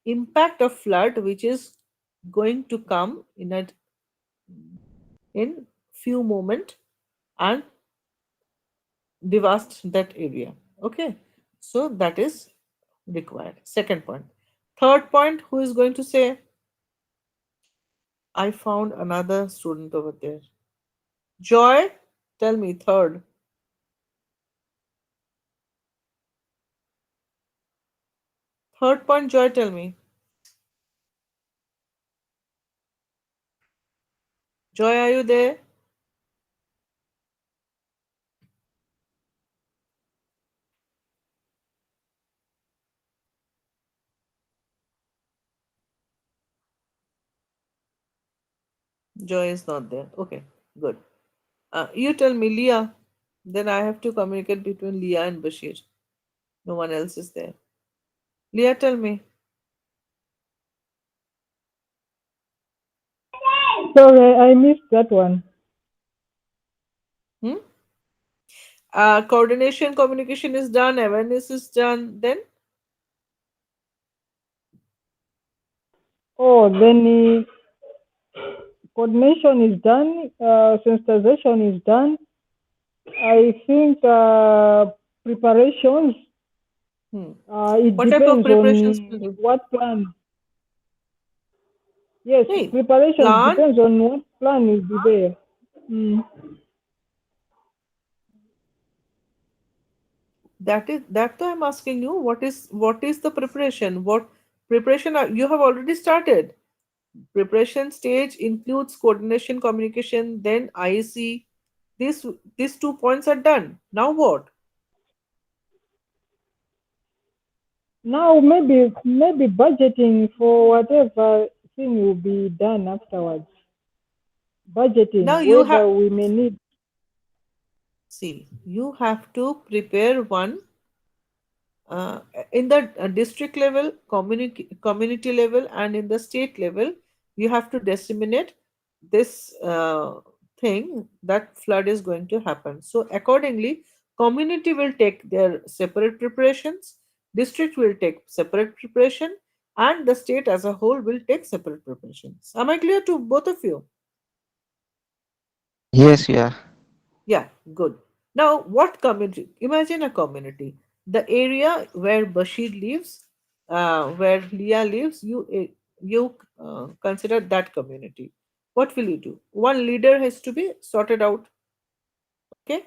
impact of flood which is going to come in few moment and devast that area. Okay, so that is required. Second point. Third point, who is going to say? I found another student over there. Joy, tell me third. Third point, Joy, tell me. Joy, are you there? Joy is not there. Okay, good. You tell me, Leah. Then I have to communicate between Leah and Bashir. No one else is there. Leah, tell me. Sorry, I missed that one. Hmm? Coordination, communication is done, awareness is done. Then, Oh, then coordination is done, sensitization is done. I think preparations, hmm. it What type of depends preparations will on do? what plan. Yes, Hey, preparations plan. depends on what plan will be there. Mm. That I'm asking you. What is the preparation? What preparation you have already started? Preparation stage includes coordination, communication, then IEC. These 2 points are done. Now what? Now maybe budgeting for whatever thing will be done afterwards. Now Budgeting you have whether we may need. see. You have to prepare one uh, in the district level, community level, and in the state level. You have to disseminate this thing that flood is going to happen. So accordingly, community will take their separate preparations, district will take separate preparation, and the state as a whole will take separate preparations. Am I clear to both of you? Yes, yeah. Yeah, good. Now, what community? Imagine a community. The area where Bashir lives, where Leah lives, you consider that community. What will you do? One leader has to be sorted out. Okay,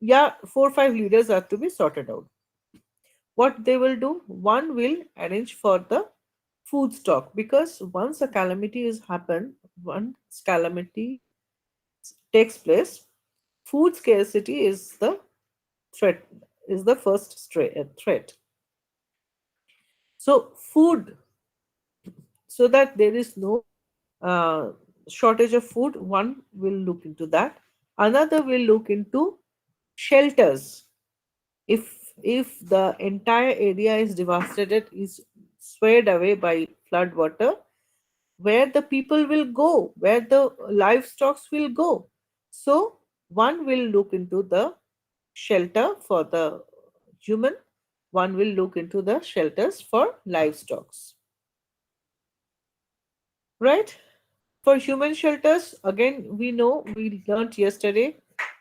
yeah, 4 5 leaders are to be sorted out. What they will do? One will arrange for the food stock, because once a calamity is happened, once calamity takes place, food scarcity threat is the first threat. So food, so that there is no uh, shortage of food, one will look into that. Another will look into shelters. If the entire area is devastated, is swept away by flood water, where the people will go, where the livestock will go. So one will look into the shelter for the human, one will look into the shelters for livestock. Right? For human shelters, again, we know we learnt yesterday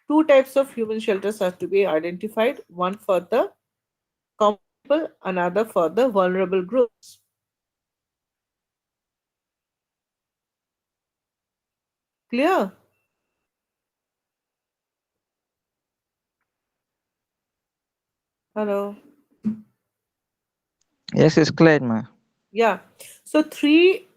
two types of human shelters have to be identified, one for the common people, another for the vulnerable groups. Clear? Hello. Yes, it's clear, ma. Yeah. So three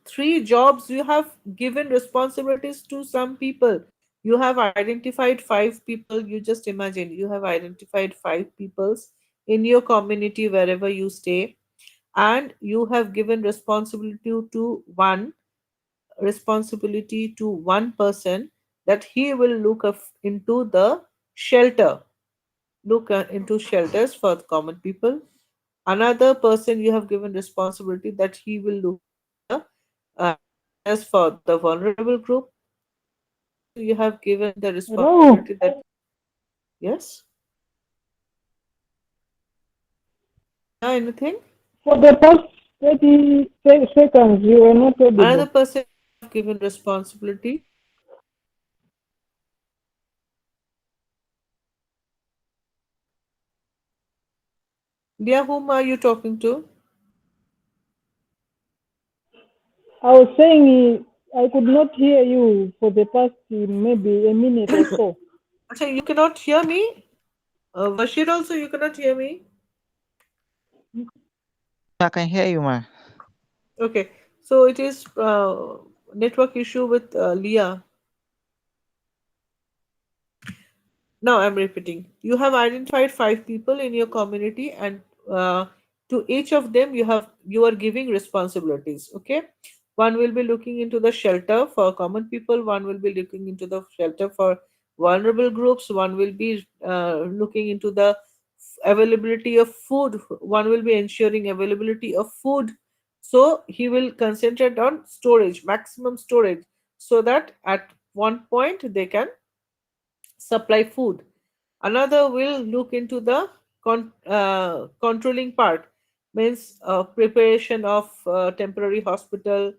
jobs, you have given responsibilities to some people. You have identified five people. You just imagine you have identified five peoples in your community wherever you stay, and you have given responsibility to one person, that he will look into the shelter, look into shelters for the common people. Another person you have given responsibility that he will look into the shelters for the vulnerable group. Another person you have given the Hello. responsibility that, yes, yeah, anything. For the past 30 seconds, you were not Another audible. person you have given responsibility. Yeah, whom are you talking to? I was saying I could not hear you for the past maybe a minute or so. Actually, you cannot hear me. Bashir, also you cannot hear me. I can hear you, ma. Okay, so it is network issue with Leah. Now I'm repeating. You have identified five people in your community, and to each of them you are giving responsibilities. Okay, one will be looking into the shelter for common people. One will be looking into the shelter for vulnerable groups. One will be looking into the availability of food. One will be ensuring availability of food. So he will concentrate on storage, maximum storage, so that at one point they can supply food. Another will look into the controlling part, means preparation of temporary hospital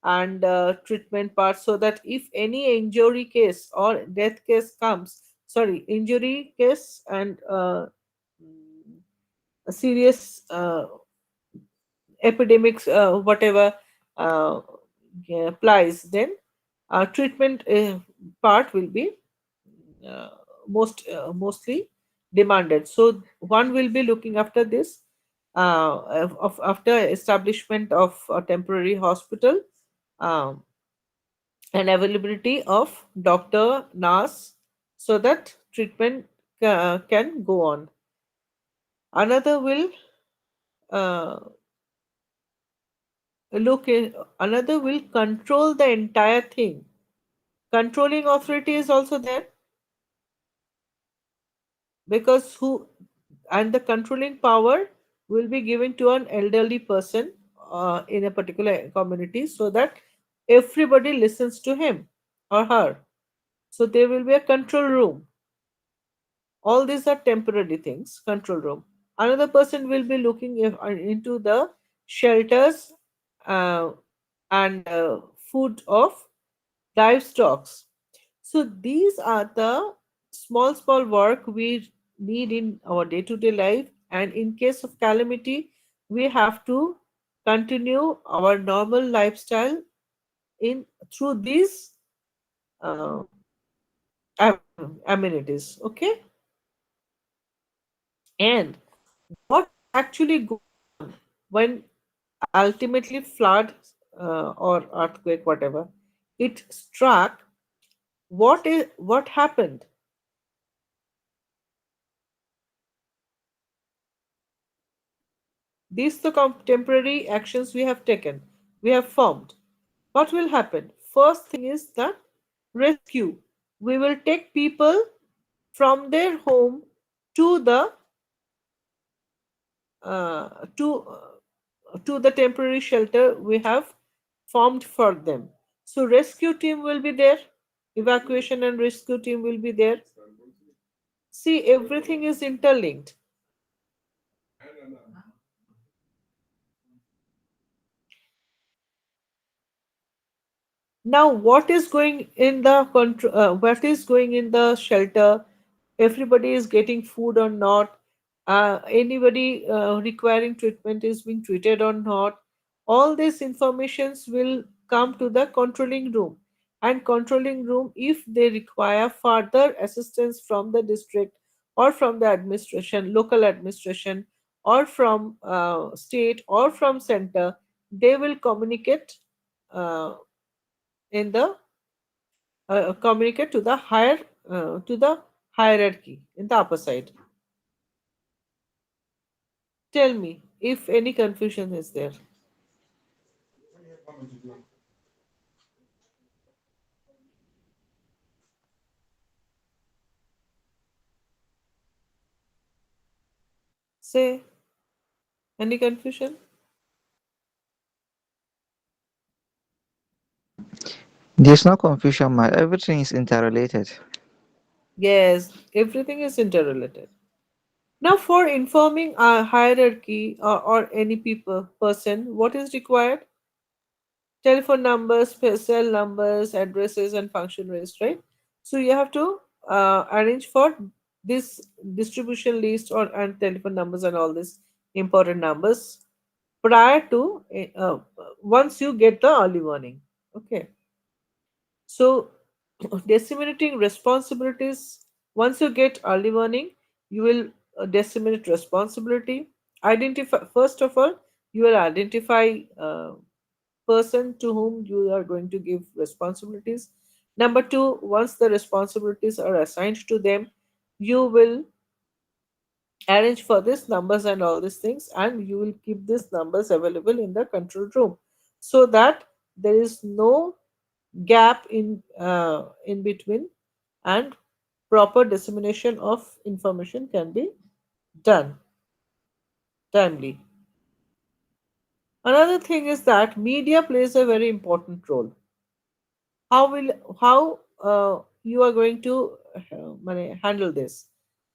and treatment part, so that if any injury case or death case comes, sorry, injury case and a serious epidemics, whatever uh, yeah, applies, then treatment part will be uh, mostly demanded. So one will be looking after this, after establishment of a temporary hospital, um, and availability of doctor, nurse, so that treatment can go on. Another will uh, another will control the entire thing. Controlling authority is also there, because who, and the controlling power will be given to an elderly person in a particular community, so that everybody listens to him or her. So there will be a control room. All these are temporary things. Control room. Another person will be looking into the shelters uh, and food of livestock. So these are the small work we need in our day-to-day life, and in case of calamity, we have to continue our normal lifestyle in through these uh, amenities. Okay, and what actually goes when ultimately flood or earthquake, whatever it struck? What happened? These the temporary actions we have taken, we have formed. What will happen? First thing is the rescue. We will take people from their home to the uh, to to the temporary shelter we have formed for them. So rescue team will be there, evacuation and rescue team will be there. See, everything is interlinked. Now, what is going in the what is going in the shelter? Everybody is getting food or not? Anybody requiring treatment is being treated or not? All these informations will come to the controlling room, and controlling room, if they require further assistance from the district or from the administration, local administration, or from state, or from center, they will uh, in the communicate to the hierarchy in the upper side. Tell me if any confusion is there. Say any confusion? There's no confusion, man. Everything is interrelated. Yes, everything is interrelated. Now, for informing a hierarchy or any person, what is required? Telephone numbers, cell numbers, addresses, and functionaries, right? So you have to arrange for this distribution list or and telephone numbers and all these important numbers prior to once you get the early warning. Okay, so disseminating responsibilities. Once you get early warning, you will disseminate responsibility. Identify first of all, you will identify person to whom you are going to give responsibilities. Number two, once the responsibilities are assigned to them, you will arrange for this numbers and all these things, and you will keep these numbers available in the control room so that there is no gap in between, and proper dissemination of information can be done timely. Another thing is that media plays a very important role. How you are going to handle this?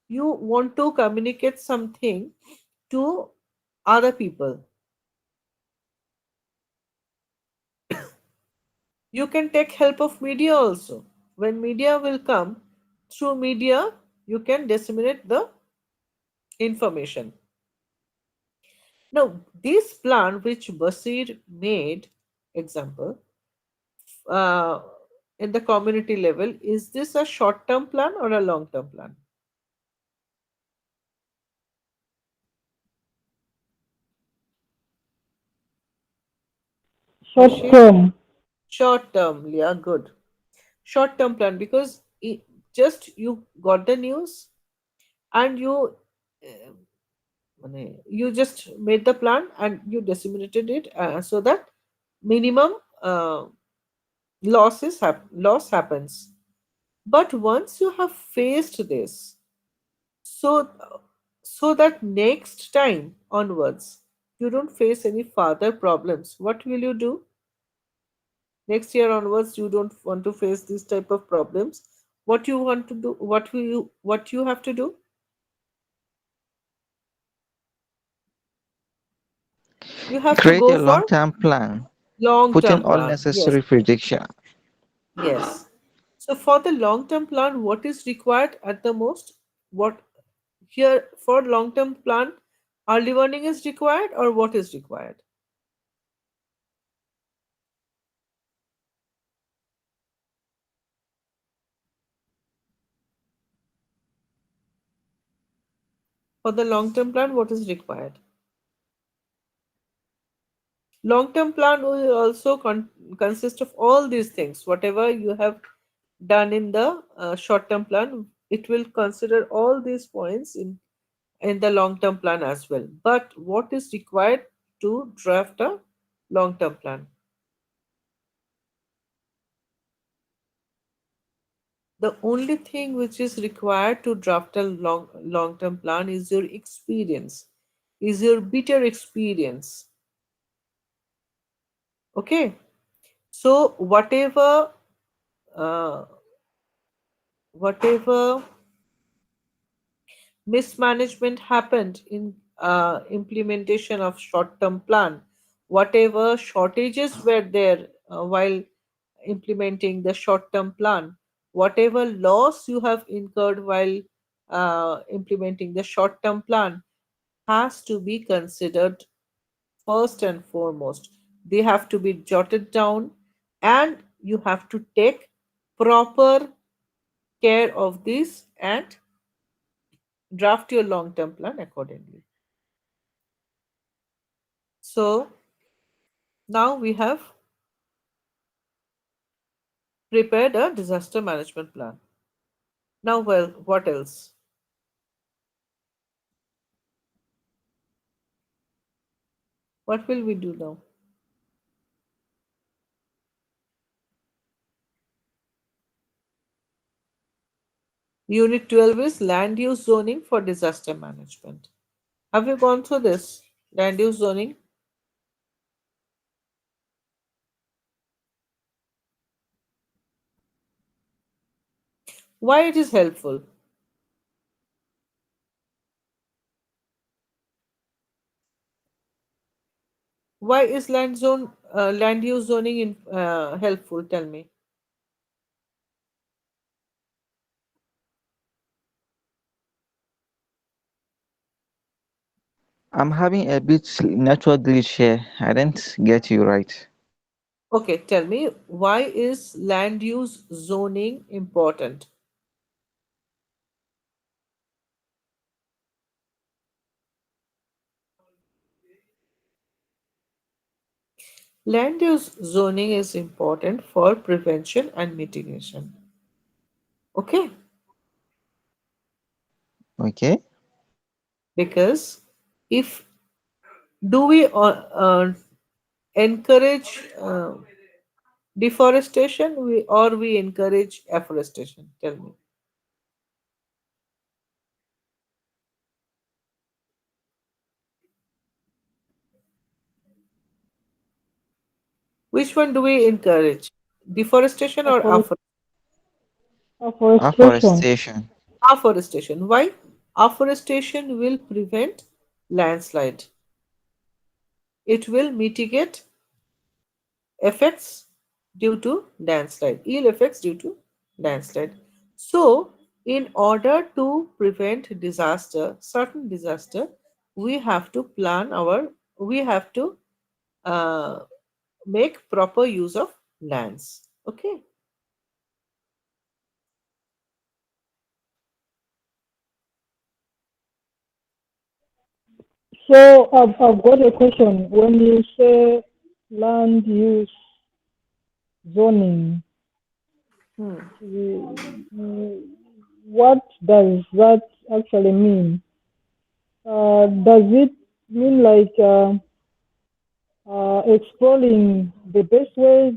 You want to communicate something to other people, you can take help of media also. When media will come, through media you can disseminate the information. Now, this plan which Basir made, example, uh, in the community level, is this a short term plan or a long term plan? Short Bashir? term. Short term, yeah, good. Short term plan, because just you got the news and uh, you just made the plan and you disseminated it so that minimum uh, loss happens. But once you have faced this, so so that next time onwards you don't face any further problems, what will you do? Next year onwards you don't want to face this type of problems. What you want to do, what you have to do? You have to Create go a for long-term plan. long Put in term all plan. Yes, necessary prediction. yes. So for the long term plan, what is required at the most? What here for long term plan, early warning is required or what is required? For the long term plan, what is required? Long term plan will also consist of all these things. Whatever you have done in the short term plan, it will consider all these points in the long term plan as well. But what is required to draft a long term plan? The only thing which is required to draft a long term plan is your experience, is your bitter experience. Okay, so uh, whatever mismanagement happened in implementation of short term plan, whatever shortages were there while implementing the short term plan, whatever loss you have incurred while implementing the short term plan, has to be considered first and foremost. They have to be jotted down, and you have to take proper care of this, and Draft your long term plan accordingly. So now we have prepared a disaster management plan. Now, well, what else? What will we do now? Unit 12 is land use zoning for disaster management. Have you gone through this? Land use zoning? Why it is helpful? Why is land use zoning helpful? Tell me. I'm having a bit network glitch here. I didn't get you right. Okay, tell me, why is land use zoning important? Land use zoning is important for prevention and mitigation. Okay, Okay. because if do we encourage deforestation or we encourage afforestation? Tell me. Which one do we encourage? Deforestation or Afforest- Afforestation. Afforestation. afforestation? Why? Afforestation will prevent landslide. It will mitigate effects due to landslide, ill effects due to landslide. So, in order to prevent disaster, certain disaster, we have to uh, make proper use of lands. Okay. So I've got a question. When you say land use zoning, Hmm. what does that actually mean? Does it mean like exploring the best way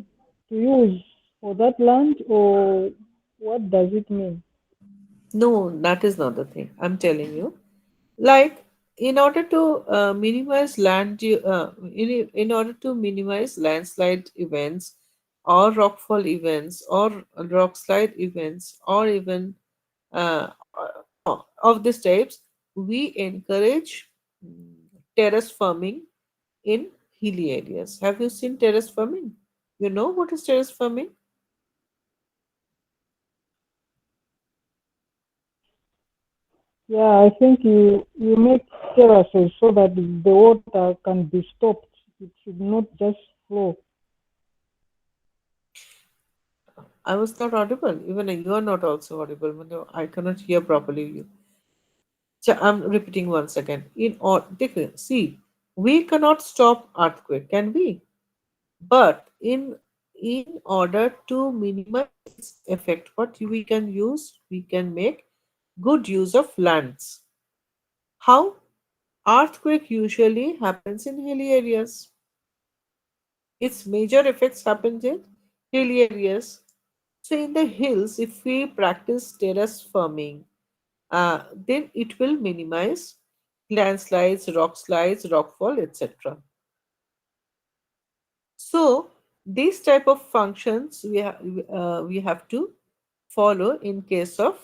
to use for that land, or what does it mean? No, that is not the thing. I'm telling you. Like, in order to in order to minimize landslide events or rockfall events or rockslide events or even of these types, we encourage terrace farming in hilly areas. Have you seen terrace farming? You know what is terrace farming? Yeah, I think you make terraces so that the water can be stopped. It should not just flow. I was not audible. Even you are not also audible. Manu. I cannot hear properly you. So I'm repeating once again. See, we cannot stop earthquake, can we? But in order to minimize its effect, what we can use, we can make good use of lands. How? Earthquake usually happens in hilly areas. Its major effects happen in hilly areas. So in the hills, if we practice terrace farming, then it will minimize landslides, rock slides, rockfall, etc. So these type of functions we have to follow in case of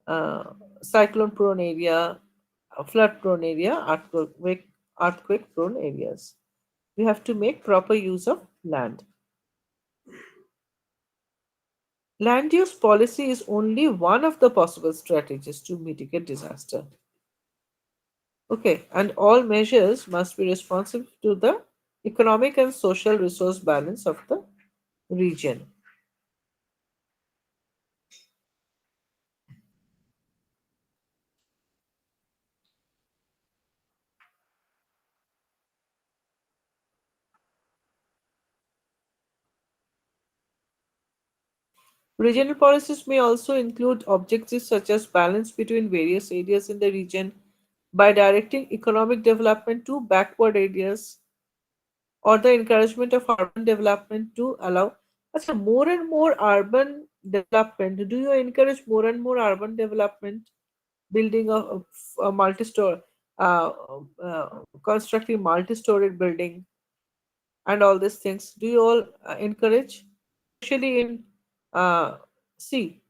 uh, cyclone prone area, flood prone area, earthquake prone areas. We have to make proper use of land. Land use policy is only one of the possible strategies to mitigate disaster. Okay, and all measures must be responsive to the economic and social resource balance of the region. Regional policies may also include objectives such as balance between various areas in the region by directing economic development to backward areas or the encouragement of urban development to allow. Achha, more and more urban development. Do you encourage more and more urban development, building a multi-store, uh, constructing multi-storied building, and all these things? Do you all encourage, especially in see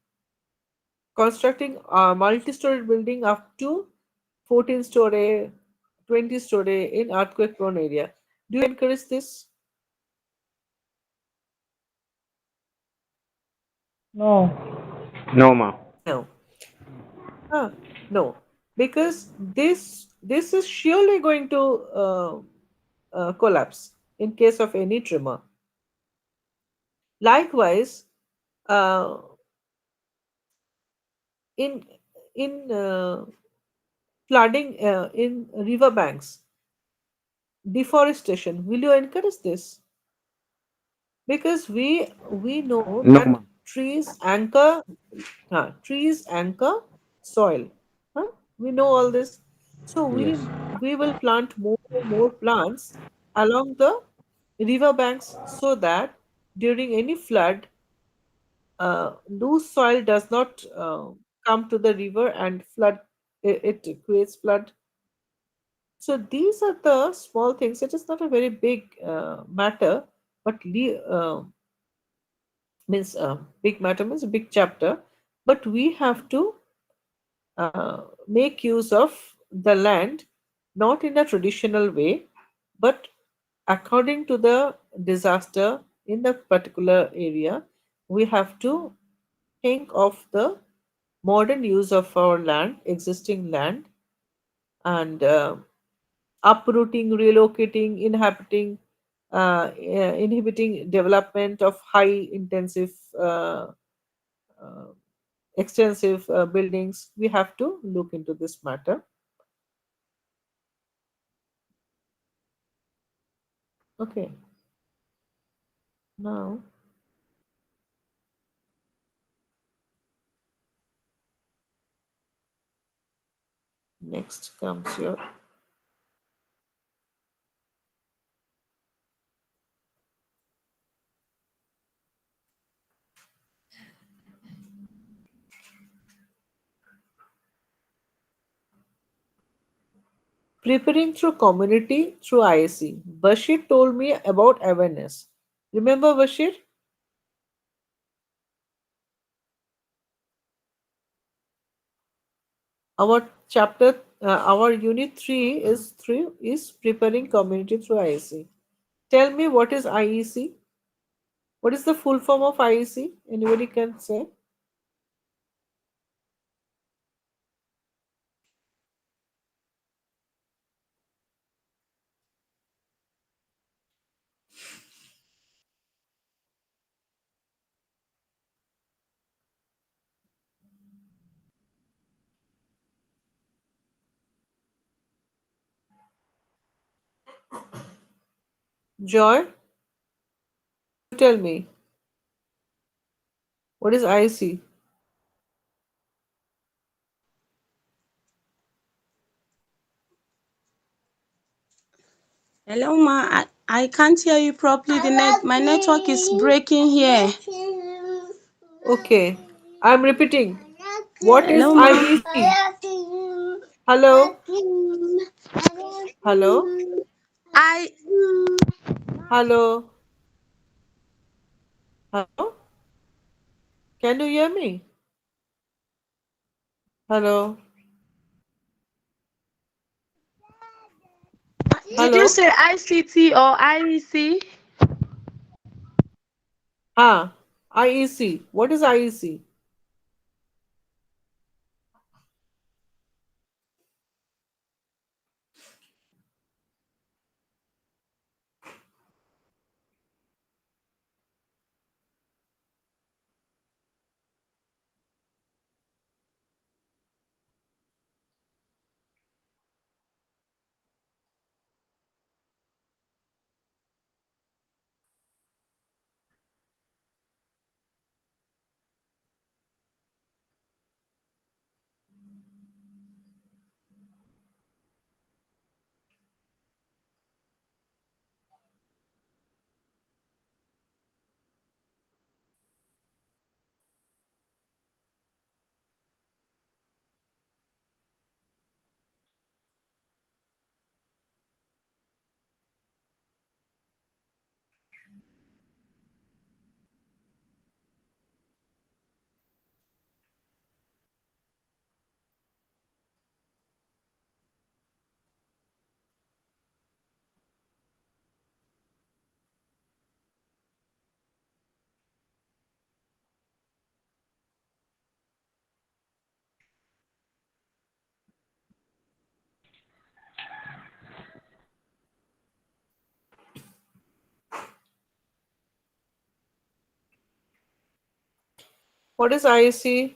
constructing a multi-story building up to 14 story, 20 story in earthquake prone area? Do you encourage this? No. No, ma. No. No, because this is surely going to collapse in case of any tremor. Likewise, uh, in flooding in river banks, deforestation. Will you encourage this? Because we know No, that ma. trees anchor soil. Huh? We know all this. So Yes. we will plant more and more plants along the river banks so that during any flood, loose soil does not come to the river and flood. It creates flood. So these are the small things. It is not a very big matter, but means big matter means a big chapter. But we have to make use of the land not in a traditional way, but according to the disaster in the particular area. We have to think of the modern use of our land, existing land, and uprooting, relocating, inhibiting development of high intensive, uh, extensive buildings. We have to look into this matter. Okay, now next comes your preparing through community through IAC. Bashir told me about awareness. Remember Bashir? Our unit three is preparing community through IAC. Tell me what is IEC? What is the full form of IEC? Anybody can say? Joy, you tell me what is IEC? Hello, ma. I can't hear you properly. My network is breaking here. Okay, I'm repeating. What is Hello, ma. IEC? Hello, hello, I hello, hello. Can you hear me? Hello, did you hello. say ICT or IEC? IEC. What is IEC? What is IEC?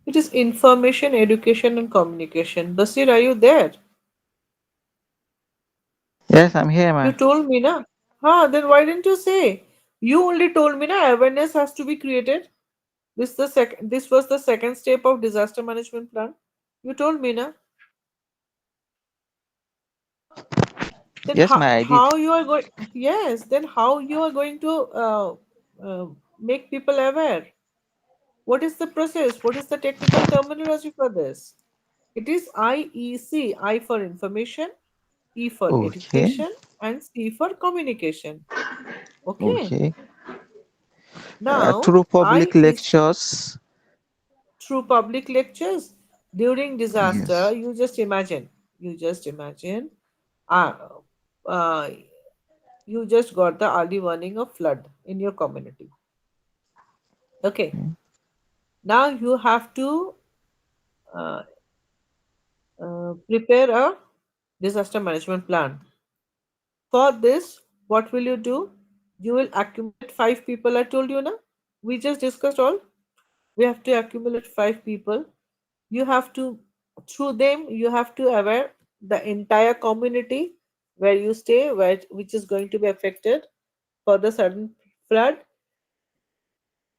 It is information, education, and communication. Basir, are you there? Yes, I'm here, You ma. told me, na? Then why didn't you say? You only told me, na, awareness has to be created. This was the second step of disaster management plan. You told me, na? Then Yes, ma, I did. how you are going? Yes. Then how you are going to uh, make people aware? What is the process? What is the technical terminology for this? It is IEC. I for information, E for Okay, education, and C for communication. Okay. okay. Now, Through public IEC lectures. through public lectures during disaster, Yes. you just imagine, uh, uh, you just got the early warning of flood in your community. Okay. Okay. Now you have to uh, prepare a disaster management plan. For this, what will you do? You will accumulate five people. I told you now. We just discussed all. We have to accumulate five people. You have to, through them, you have to aware the entire community where you stay, which is going to be affected for the sudden flood.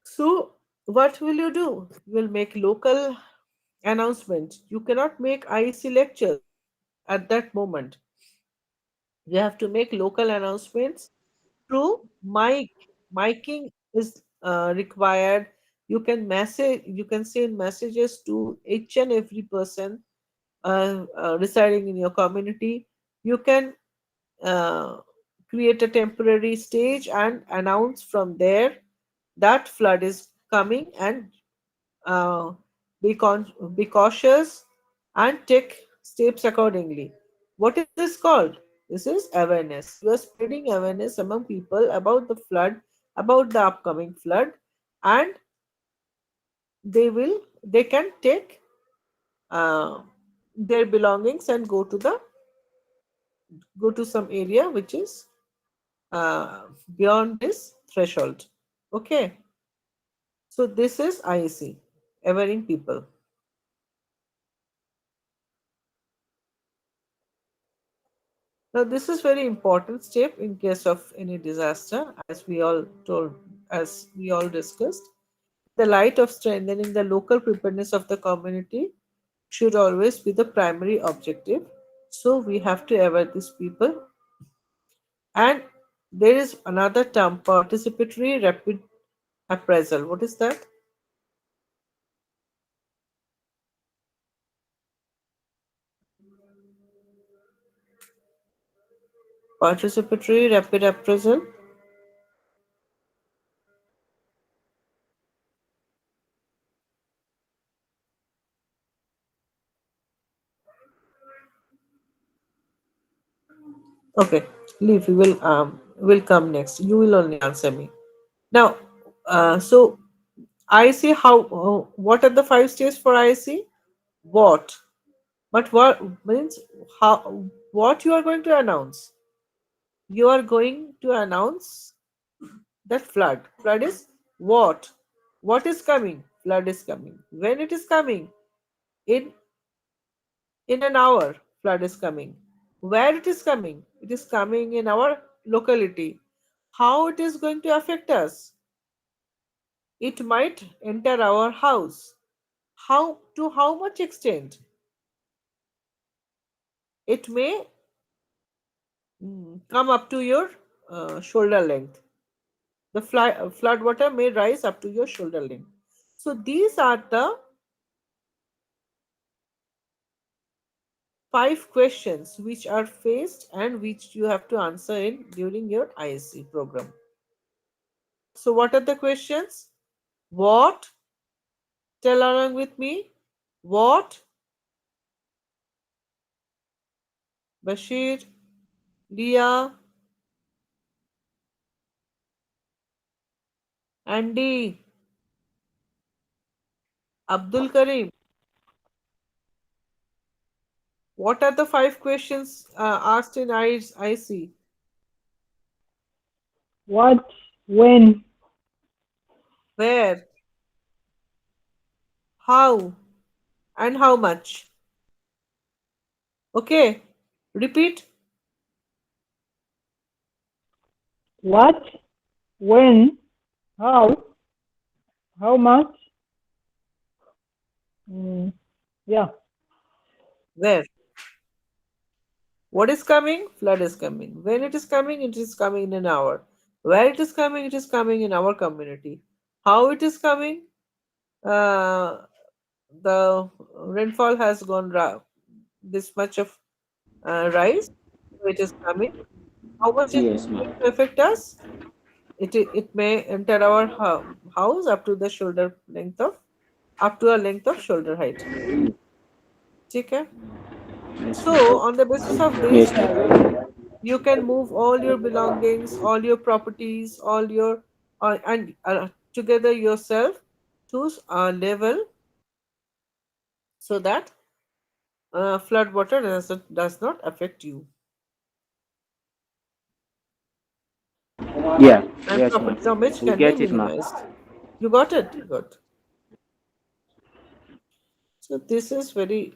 So, what will you do? You will make local announcement. You cannot make IEC lectures at that moment. You have to make local announcements through mic. Miking is required. You can send messages to each and every person residing in your community. You can uh, create a temporary stage and announce from there that flood is coming, and uh, be cautious and take steps accordingly. What is this called? This is awareness. You are spreading awareness among people about the flood, about the upcoming flood, and they can take uh, their belongings and go to some area which is beyond this threshold. Okay, so this is IEC, awareing people. Now, this is very important step in case of any disaster, as we all discussed. The light of strengthening the local preparedness of the community should always be the primary objective. So we have to aware these people. And there is another term, participatory rapid appraisal. What is that? Participatory rapid appraisal. Okay, leave. We will come next. You will only answer me now. So I see how. What are the five stages for IC? What? But what means how? What you are going to announce? You are going to announce that flood. Flood is what? What is coming? Flood is coming. When it is coming? In in an hour. Flood is coming. Where it is coming? It is coming in our locality. How it is going to affect us? It might enter our house. How much extent? It may come up to your shoulder length. The flood water may rise up to your shoulder length. So these are the five questions which are faced and which you have to answer in during your ISC program. So what are the questions? What? Tell along with me. What? Bashir, Leah, Andy, Abdul Karim. What are the five questions asked in IC? What, when, Where, how, and how much? Okay, repeat. what, when, how much, mm, yeah, Where? What is coming? Flood is coming. When it is coming in an hour. Where it is coming in our community. How it is coming? Uh, the rainfall has gone this much of rise. So it is coming. How much is it Yes, going ma'am. to affect us? It may enter our house up to the shoulder length of up to a length of shoulder height. Okay. So on the basis of this, Yes, ma'am. you can move all your belongings, all your properties, all your and together yourself to a level so that flood water does not affect you Yeah, and yes, property ma'am. damage We can be get it, ma'am. minimized. You got it? Good. So this is very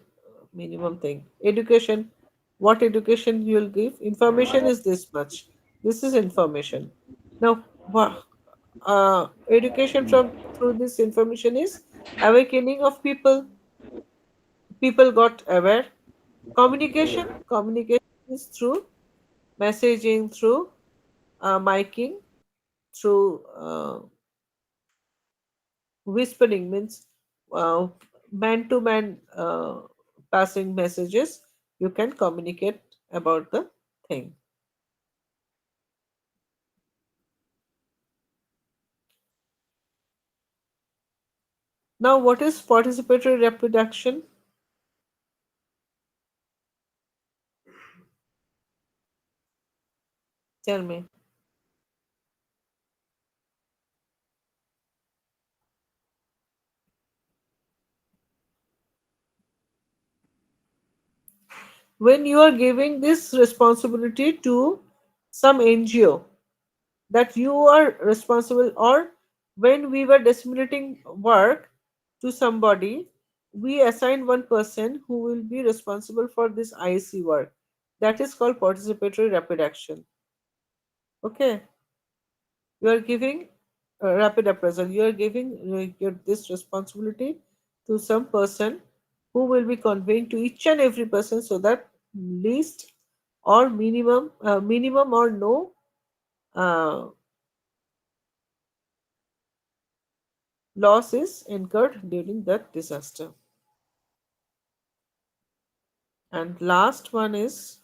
minimum thing. Education, what education you will give? Information is this much. This is information. Now, education from through this information is awakening of people. People got aware. Communication is through messaging, through miking, through whispering means man to man passing messages. You can communicate about the thing. Now, what is participatory reproduction? Tell me. When you are giving this responsibility to some NGO, that you are responsible, or when we were disseminating work to somebody, we assign one person who will be responsible for this IC work. That is called participatory rapid action. Okay, you are giving rapid appraisal. You are giving this responsibility to some person who will be conveying to each and every person so that least or minimum or no uh, loss is incurred during that disaster. And last one is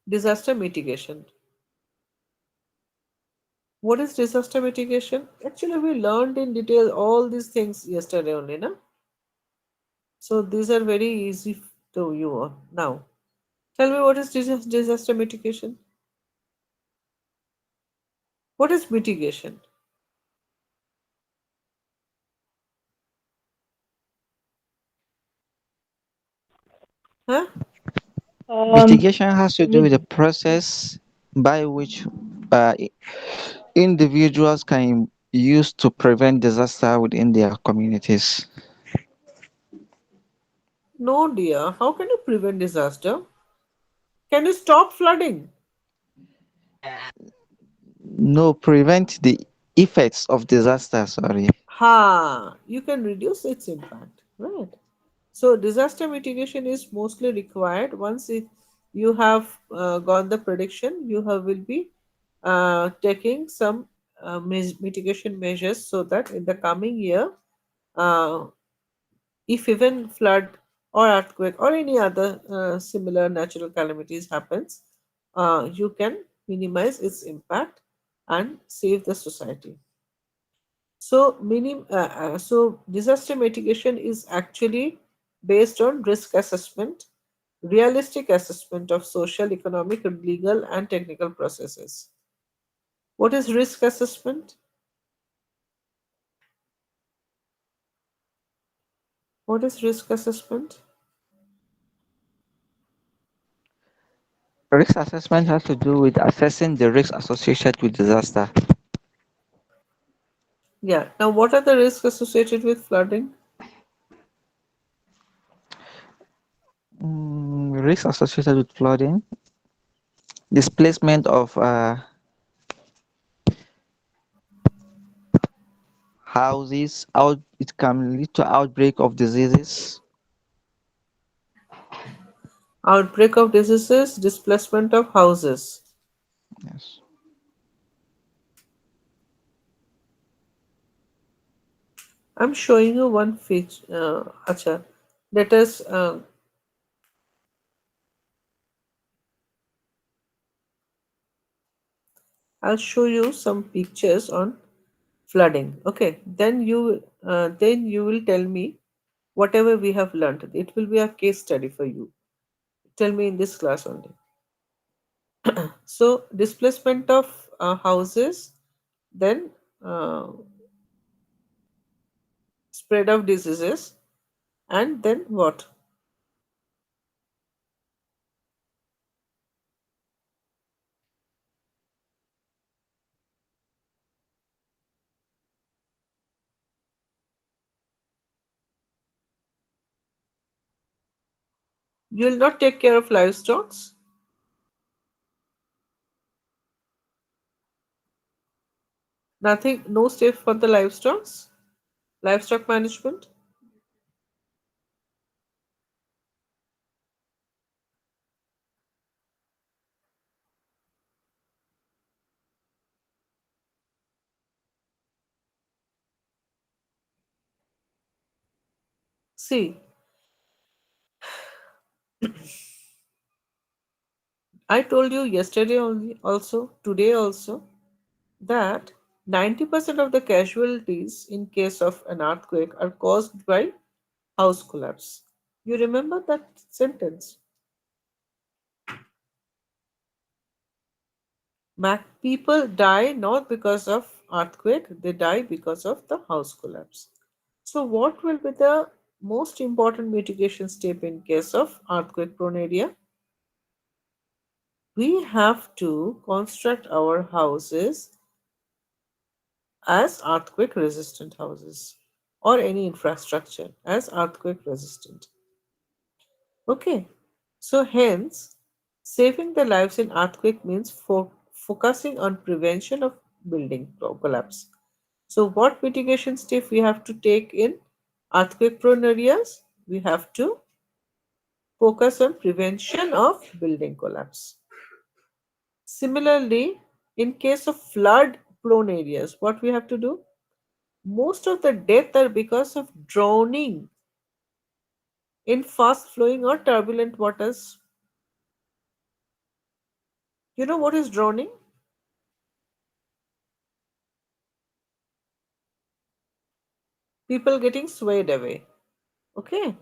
disaster mitigation. What is disaster mitigation? Actually, we learned in detail all these things yesterday only, na? So these are very easy to you now. Tell me what is disaster mitigation? What is mitigation? Huh? um, Mitigation has to do with the mit- process by which uh, individuals can use to prevent disaster within their communities. No, dear. How can you prevent disaster? Can you stop flooding? No, prevent the effects of disaster, sorry. Ha! You can reduce its impact, right? So disaster mitigation is mostly required once you have got the prediction. You have will be taking some mitigation measures so that in the coming year, uh, if even flood or earthquake or any other similar natural calamities happens, you can minimize its impact and save the society. So disaster mitigation is actually based on risk assessment, realistic assessment of social, economic, legal, and technical processes. What is risk assessment? What is risk assessment? Risk assessment has to do with assessing the risks associated with disaster. Yeah. Now, what are the risks associated with flooding? Risks associated with flooding, displacement of houses, it can lead to outbreak of diseases. Outbreak of diseases, displacement of houses. Yes. I'm showing you one feature. Acha. Let us. I'll show you some pictures on flooding. Okay. Then you will tell me whatever we have learned. It will be a case study for you. Tell me in this class only. So displacement of houses, then uh, spread of diseases, and then what? You will not take care of livestock. Nothing. No steps for the livestock. Livestock management. See, I told you yesterday only, also today also, that 90% of the casualties in case of an earthquake are caused by house collapse. You remember that sentence? People die not because of earthquake, they die because of the house collapse. So what will be the most important mitigation step in case of earthquake prone area? We have to construct our houses as earthquake resistant houses, or any infrastructure as earthquake resistant. Okay, so hence saving the lives in earthquake means focusing on prevention of building collapse. So what mitigation step we have to take in earthquake prone areas? We have to focus on prevention of building collapse. Similarly, in case of flood prone areas, what we have to do? Most of the death are because of drowning in fast flowing or turbulent waters. You know what is drowning? People getting swayed away. Okay,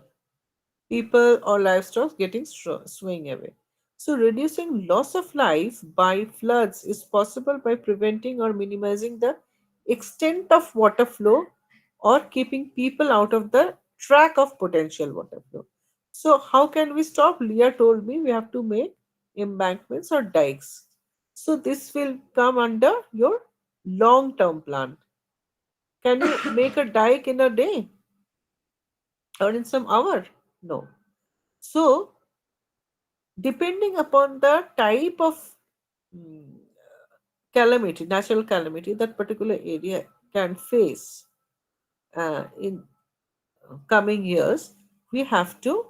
people or livestock getting swaying away. So reducing loss of life by floods is possible by preventing or minimizing the extent of water flow or keeping people out of the track of potential water flow. So how can we stop? Leah told me we have to make embankments or dikes. So this will come under your long term plan. Can you make a dike in a day or in some hour? No. So depending upon the type of mm, calamity, natural calamity that particular area can face in coming years, we have to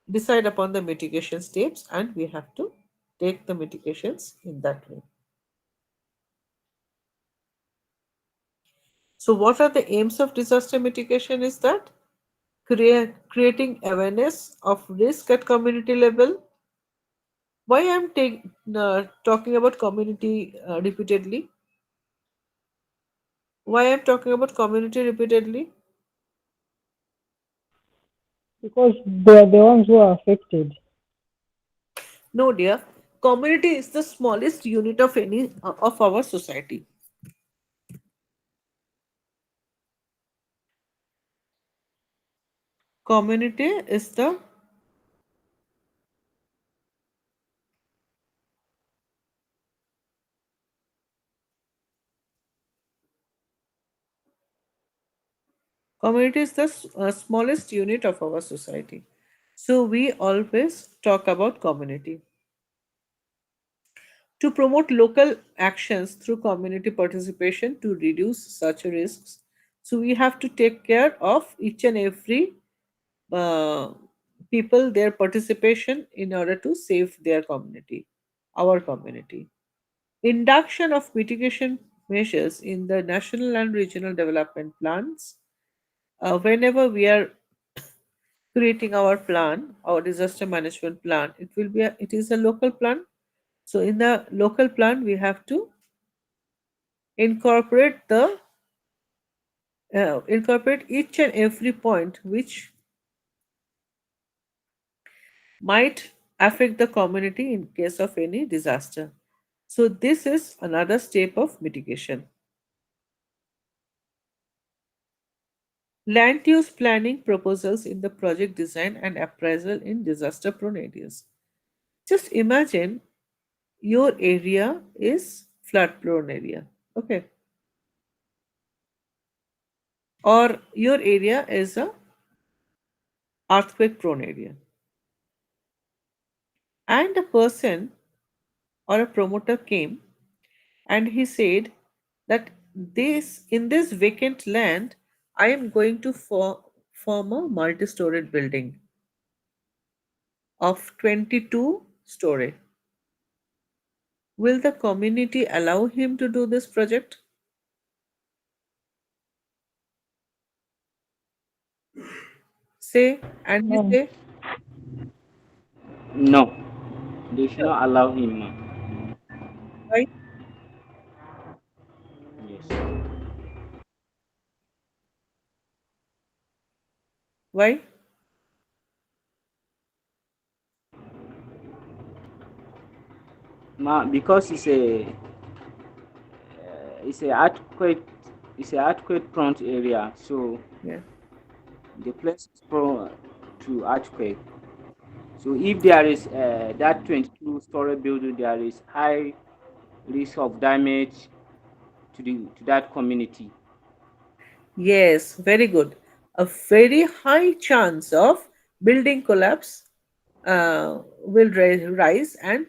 decide upon the mitigation steps and we have to take the mitigations in that way. So, what are the aims of disaster mitigation? Is that creating awareness of risk at community level. Why I'm talking about community repeatedly? Why I'm talking about community repeatedly? because they are the ones who are affected. No, dear. Community is the smallest unit of any of our society. Community is the community is the smallest unit of our society. So we always talk about community. To promote local actions through community participation to reduce such risks, so we have to take care of each and every uh, people, their participation in order to save their community, our community. Induction of mitigation measures in the national and regional development plans. Whenever we are creating our plan, our disaster management plan, it is a local plan. So in the local plan, we have to incorporate the incorporate each and every point which might affect the community in case of any disaster. So this is another step of mitigation. Land use planning proposals in the project design and appraisal in disaster prone areas. Just imagine your area is flood prone area. Okay. Or your area is a earthquake prone area. And a person or a promoter came and he said that this in this vacant land I am going to form a multi-storied building of 22 story. Will the community allow him to do this project? Say, and he No. say, No, they should not allow him. why? Yes. Why? Because it's a earthquake it's a earthquake prone area, so Yeah. the place is prone to earthquake. So if there is that 22-story building, there is high risk of damage to that community. Yes, very good. A very high chance of building collapse will rise, and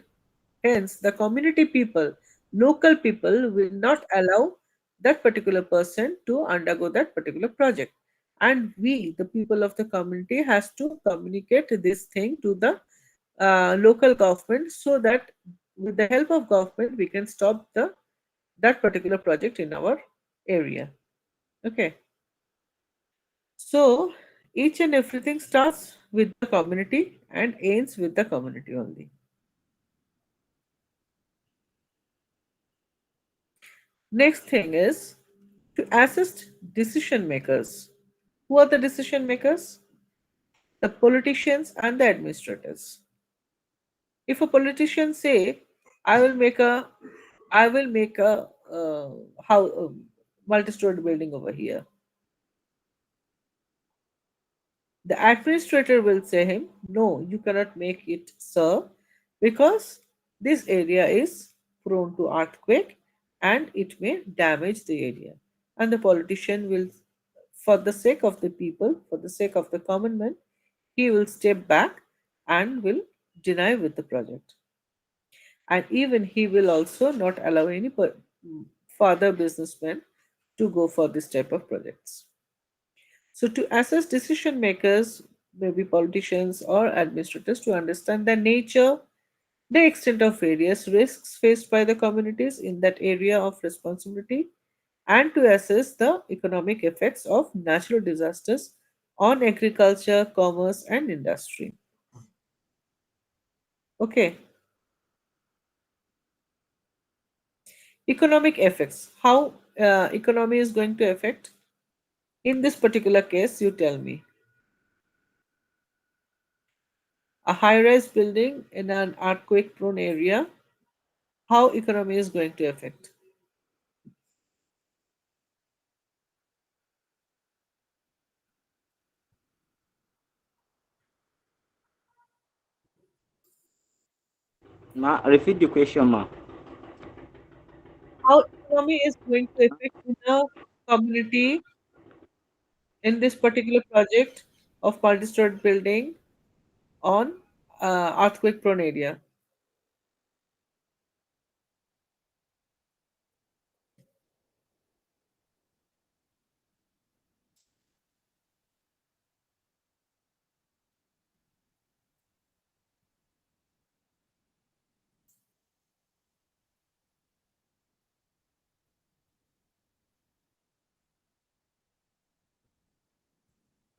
hence the community people, local people will not allow that particular person to undergo that particular project. And we, the people of the community, has to communicate this thing to the local government so that with the help of government we can stop the that particular project in our area. Okay. So each and everything starts with the community and ends with the community only. Next thing is to assist decision makers. Who are the decision makers? The politicians and the administrators. If a politician say, "I will make a, I will make a how multi-story building over here," the administrator will say him, "No, you cannot make it, sir, because this area is prone to earthquake and it may damage the area." And the politician will, for the sake of the people, for the sake of the common man, he will step back and will deny with the project. And even he will also not allow any further businessmen to go for this type of projects. So, to assess decision makers, maybe politicians or administrators, to understand the nature, the extent of various risks faced by the communities in that area of responsibility, and to assess the economic effects of natural disasters on agriculture, commerce, and industry. Okay, economic effects. How economy is going to affect? In this particular case, you tell me. a high-rise building in an earthquake-prone area, how economy is going to affect? Ma, repeat the question, ma. How economy is going to affect in a community in this particular project of multi-story building on earthquake-prone area?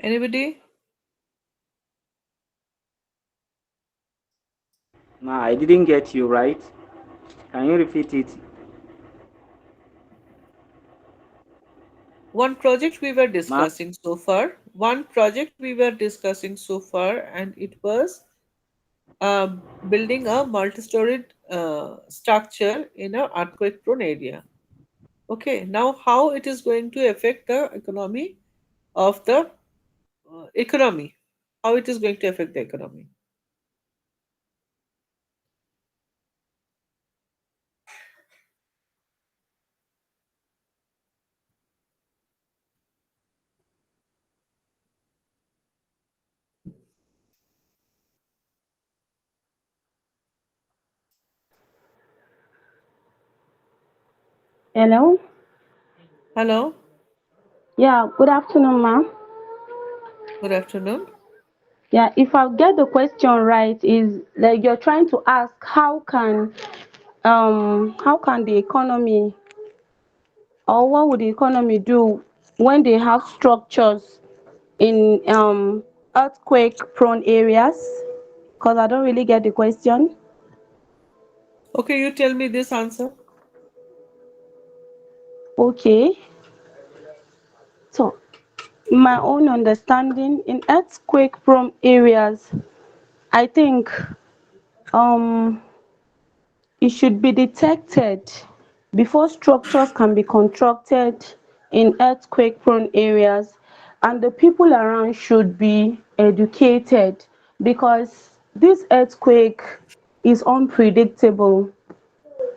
Anybody? Ma, I didn't get you right. Can you repeat it? One project we were Ma, discussing so far. One project we were discussing so far, and it was building a multi-storied structure in a earthquake-prone area. Okay, now how it is going to affect the economy of the economy? How it is going to affect the economy? Hello? Hello, Yeah, good afternoon, ma'am. good afternoon. Yeah, if I get the question right, is like you're trying to ask how can the economy, or what would the economy do when they have structures in earthquake prone areas? Because I don't really get the question. Okay, you tell me this answer. Okay. So in my own understanding, in earthquake prone areas, I think um it should be detected before structures can be constructed in earthquake prone areas, and the people around should be educated, because this earthquake is unpredictable.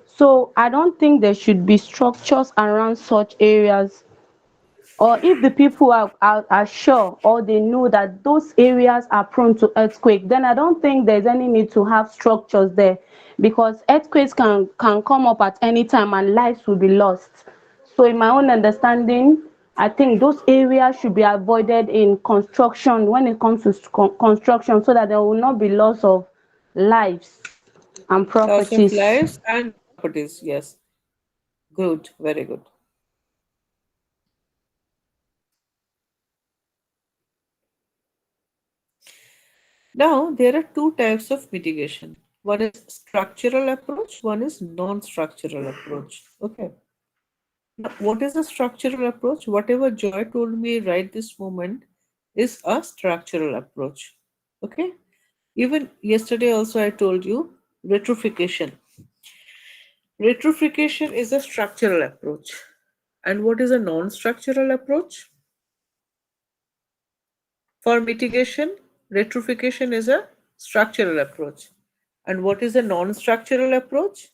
So I don't think there should be structures around such areas, or if the people are sure or they know that those areas are prone to earthquake, then I don't think there's any need to have structures there, because earthquakes can come up at any time and lives will be lost. So in my own understanding, I think those areas should be avoided in construction, when it comes to construction, so that there will not be loss of lives and Loss of properties. lives and properties. Yes, good, very good. Now, there are two types of mitigation. One is structural approach, one is non-structural approach. Okay. Now, what is a structural approach? Whatever Joy told me right this moment is a structural approach. Okay. Even yesterday also I told you retrofittation. Retrofittation is a structural approach. And what is a non-structural approach? For mitigation, retrofittation is a structural approach. And what is a non-structural approach?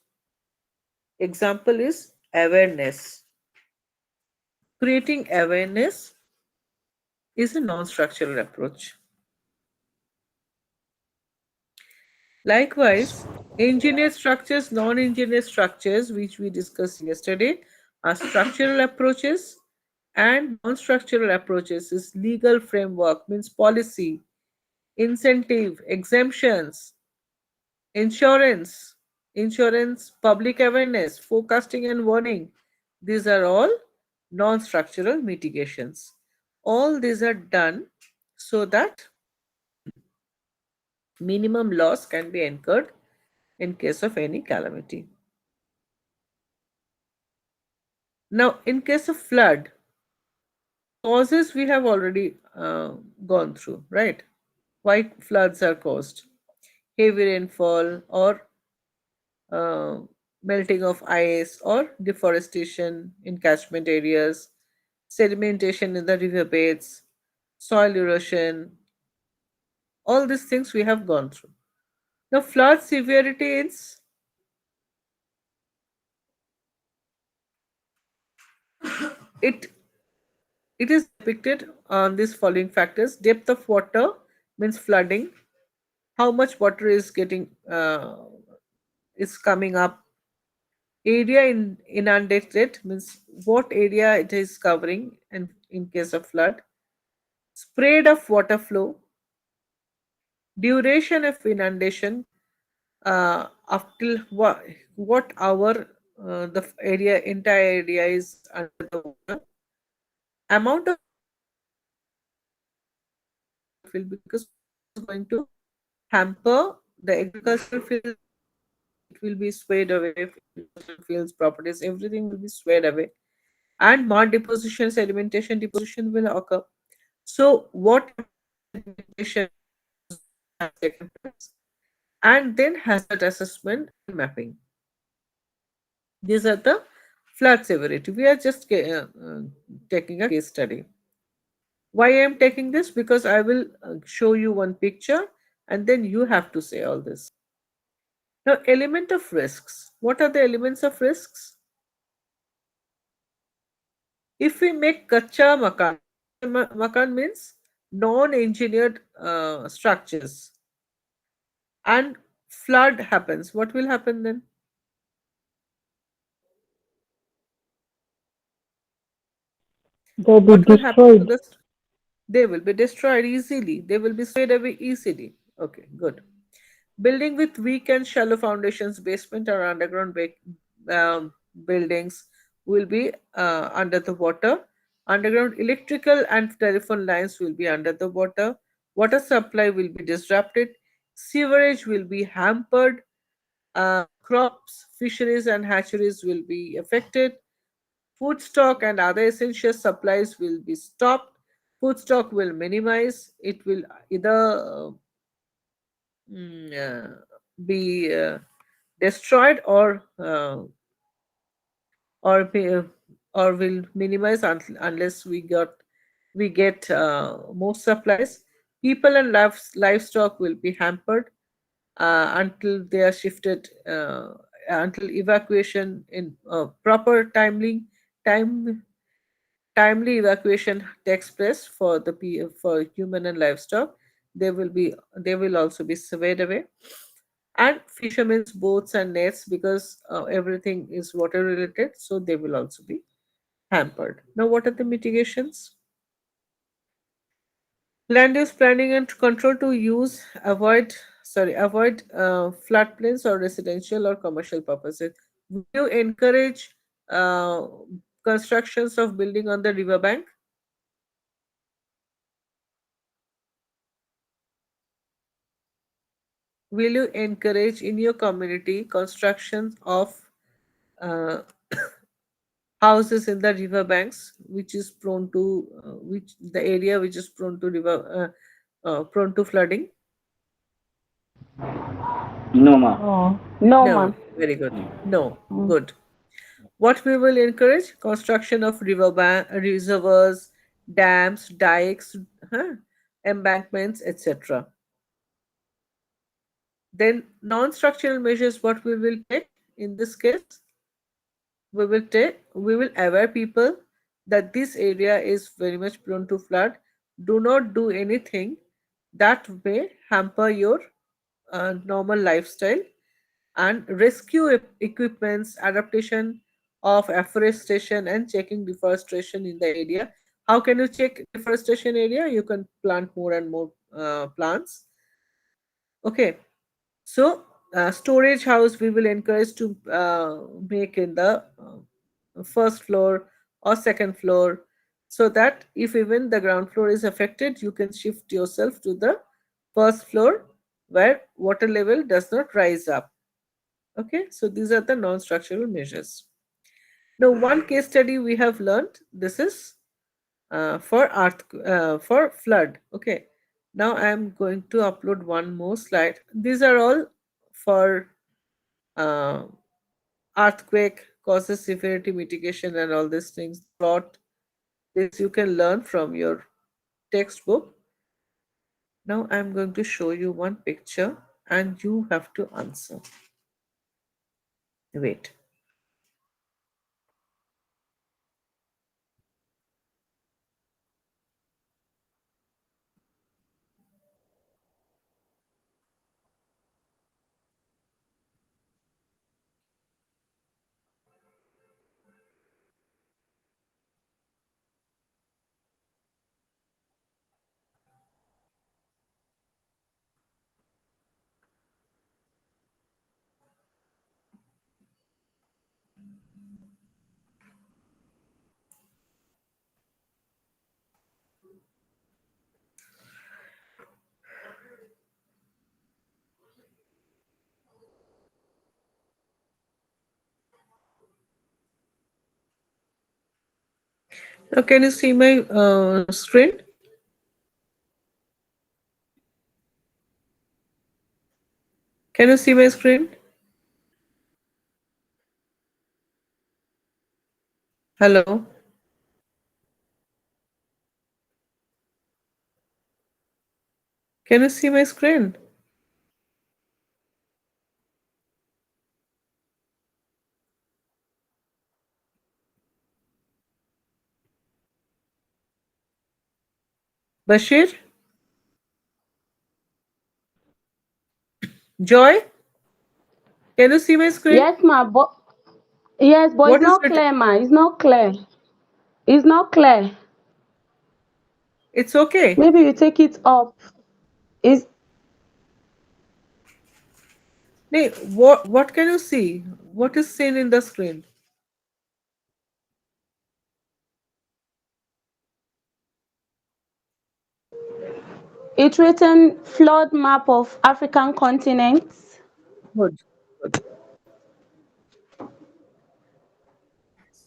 Example is awareness. Creating awareness is a non-structural approach. Likewise, engineered structures, non-engineered structures, which we discussed yesterday, are structural approaches, and non-structural approaches is legal framework, means policy, incentive, exemptions, insurance, public awareness, forecasting and warning. These are all non-structural mitigations. All these are done so that minimum loss can be incurred in case of any calamity. Now, in case of flood, causes we have already gone through, right? Why floods are caused. heavy rainfall, or uh, melting of ice, or deforestation in catchment areas, sedimentation in the riverbeds, soil erosion, all these things we have gone through. Now, flood severity is it it is depicted on these following factors: depth of water means flooding, how much water is getting is coming up, area inundated means what area it is covering, and in case of flood, spread of water flow, duration of inundation, up till what hour the entire area is under the water, amount of field, because water is going to hamper the agricultural field, it will be swayed away, agricultural fields, properties, everything will be swayed away, and mud deposition, sedimentation deposition will occur. So what sedimentation has taken place, and then hazard assessment and mapping. These are the flood severity. We are just taking a case study. Why I am taking this? Because I will show you one picture, and then you have to say all this. Now, element of risks. What are the elements of risks? If we make kacha makan, makan means non-engineered structures, and flood happens, what will happen then? They'll be What will happen to destroyed. the? They will be destroyed easily. They will be swayed away easily. Okay, good. Building with weak and shallow foundations, basement or underground buildings will be under the water. Underground electrical and telephone lines will be under the water. Water supply will be disrupted. Sewerage will be hampered. Crops, fisheries, and hatcheries will be affected. Food stock and other essential supplies will be stopped. Food stock will minimize. It will either be destroyed, or be, or will minimize unless we get more supplies. People and livestock will be hampered until they are shifted, until evacuation in proper time timely evacuation takes place for for human and livestock. They will also be surveyed away, and fishermen's boats and nets, because everything is water related, so they will also be hampered. Now, what are the mitigations? Land use planning and control to avoid floodplains or residential or commercial purposes. Will you encourage uh, constructions of building on the riverbank? Will you encourage in your community constructions of uh, houses in the riverbanks, which is prone to which the area which is prone to prone to flooding? No, ma. Oh, no, No, man. very good. No, Mm. good. What we will encourage? Construction of reservoirs, dams, dikes, huh, embankments, etc. Then non-structural measures. What we will take in this case? We will aware people that this area is very much prone to flood. Do not do anything that may hamper your normal lifestyle, and rescue equipments, adaptation of afforestation, and checking deforestation in the area. How can you check deforestation area? You can plant more and more plants. Okay, so storage house we will encourage to make in the first floor or second floor, so that if even the ground floor is affected, you can shift yourself to the first floor where water level does not rise up. Okay, so these are the non-structural measures. Now, one case study we have learned. This is for flood. Okay, Now I'm going to upload one more slide. These are all for uh, earthquake causes severity mitigation and all these things. Lot this you can learn from your textbook. Now I'm going to show you one picture and you have to answer. Wait. Now can you see my screen? Can you see my screen? Hello? Can you see my screen? Bashir? Joy? Can you see my screen? Yes, ma, but yes, but it's What is not written? clear, ma. It's not clear. It's not clear. It's okay. Maybe you take it up. Is Nee, what can you see? What is seen in the screen? it written flood map of African continents? Good. Good.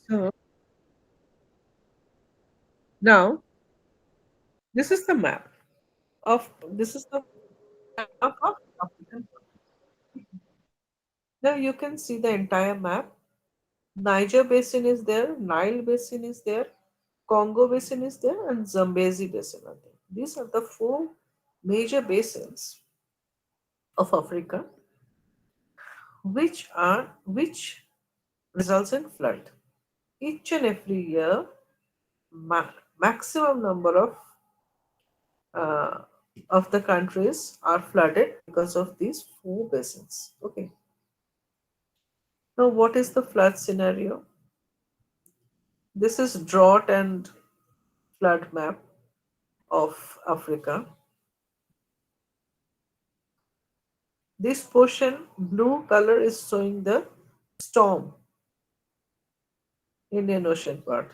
So now this is the map of this is the map of African. Now you can see the entire map. Niger Basin is there, Nile Basin is there, Congo Basin is there, and Zambezi Basin are there. These are the four major basins of Africa, which results in flood. Each and every year, maximum number uh, of the countries are flooded because of these four basins. Okay. Now, what is the flood scenario? This is drought and flood map of Africa. This portion, blue color, is showing the storm, Indian Ocean part.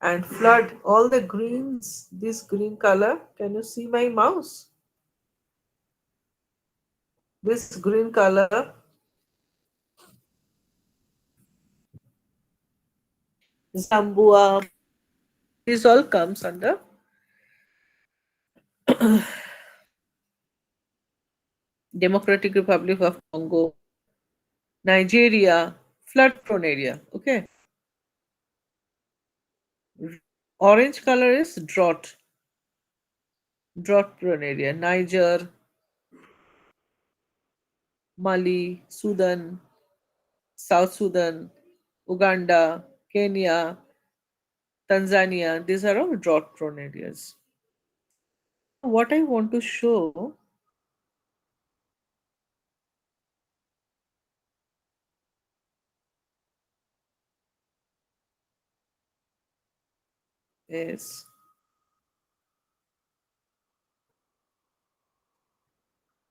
And flood, all the greens, this green color. Can you see my mouse? This green color, Zambua, this all comes under Democratic Republic of Congo, Nigeria, flood prone area. Okay. Orange color is drought prone area. Niger, Mali, Sudan, South Sudan, Uganda, Kenya, Tanzania. These are all drought prone areas. What I want to show is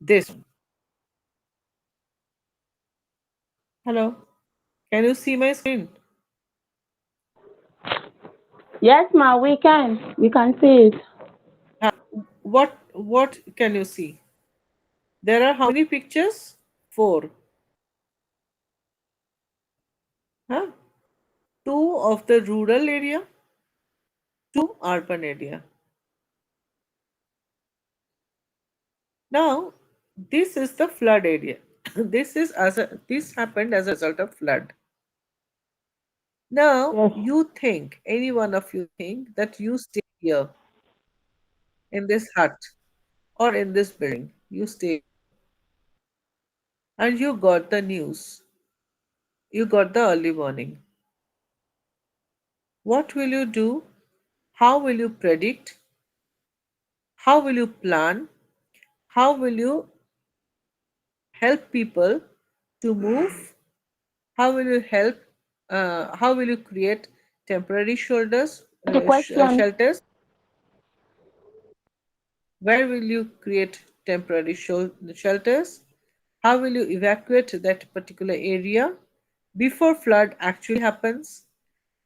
this. Hello. Can you see my screen? Yes, ma, we can. We can see it. Ha- what can you see? There are how many pictures? Four. Huh? Two of the rural area, two urban area. Now, this is the flood area. This happened as a result of flood. Now, Yes. you think, any one of you think that you stay here in this hut or in this building. You stay and you got the news. You got the early warning. What will you do? How will you predict? How will you plan? How will you help people to move? How will you help? How will you create temporary The question. shelters? Where will you create temporary shelters? How will you evacuate that particular area before flood actually happens?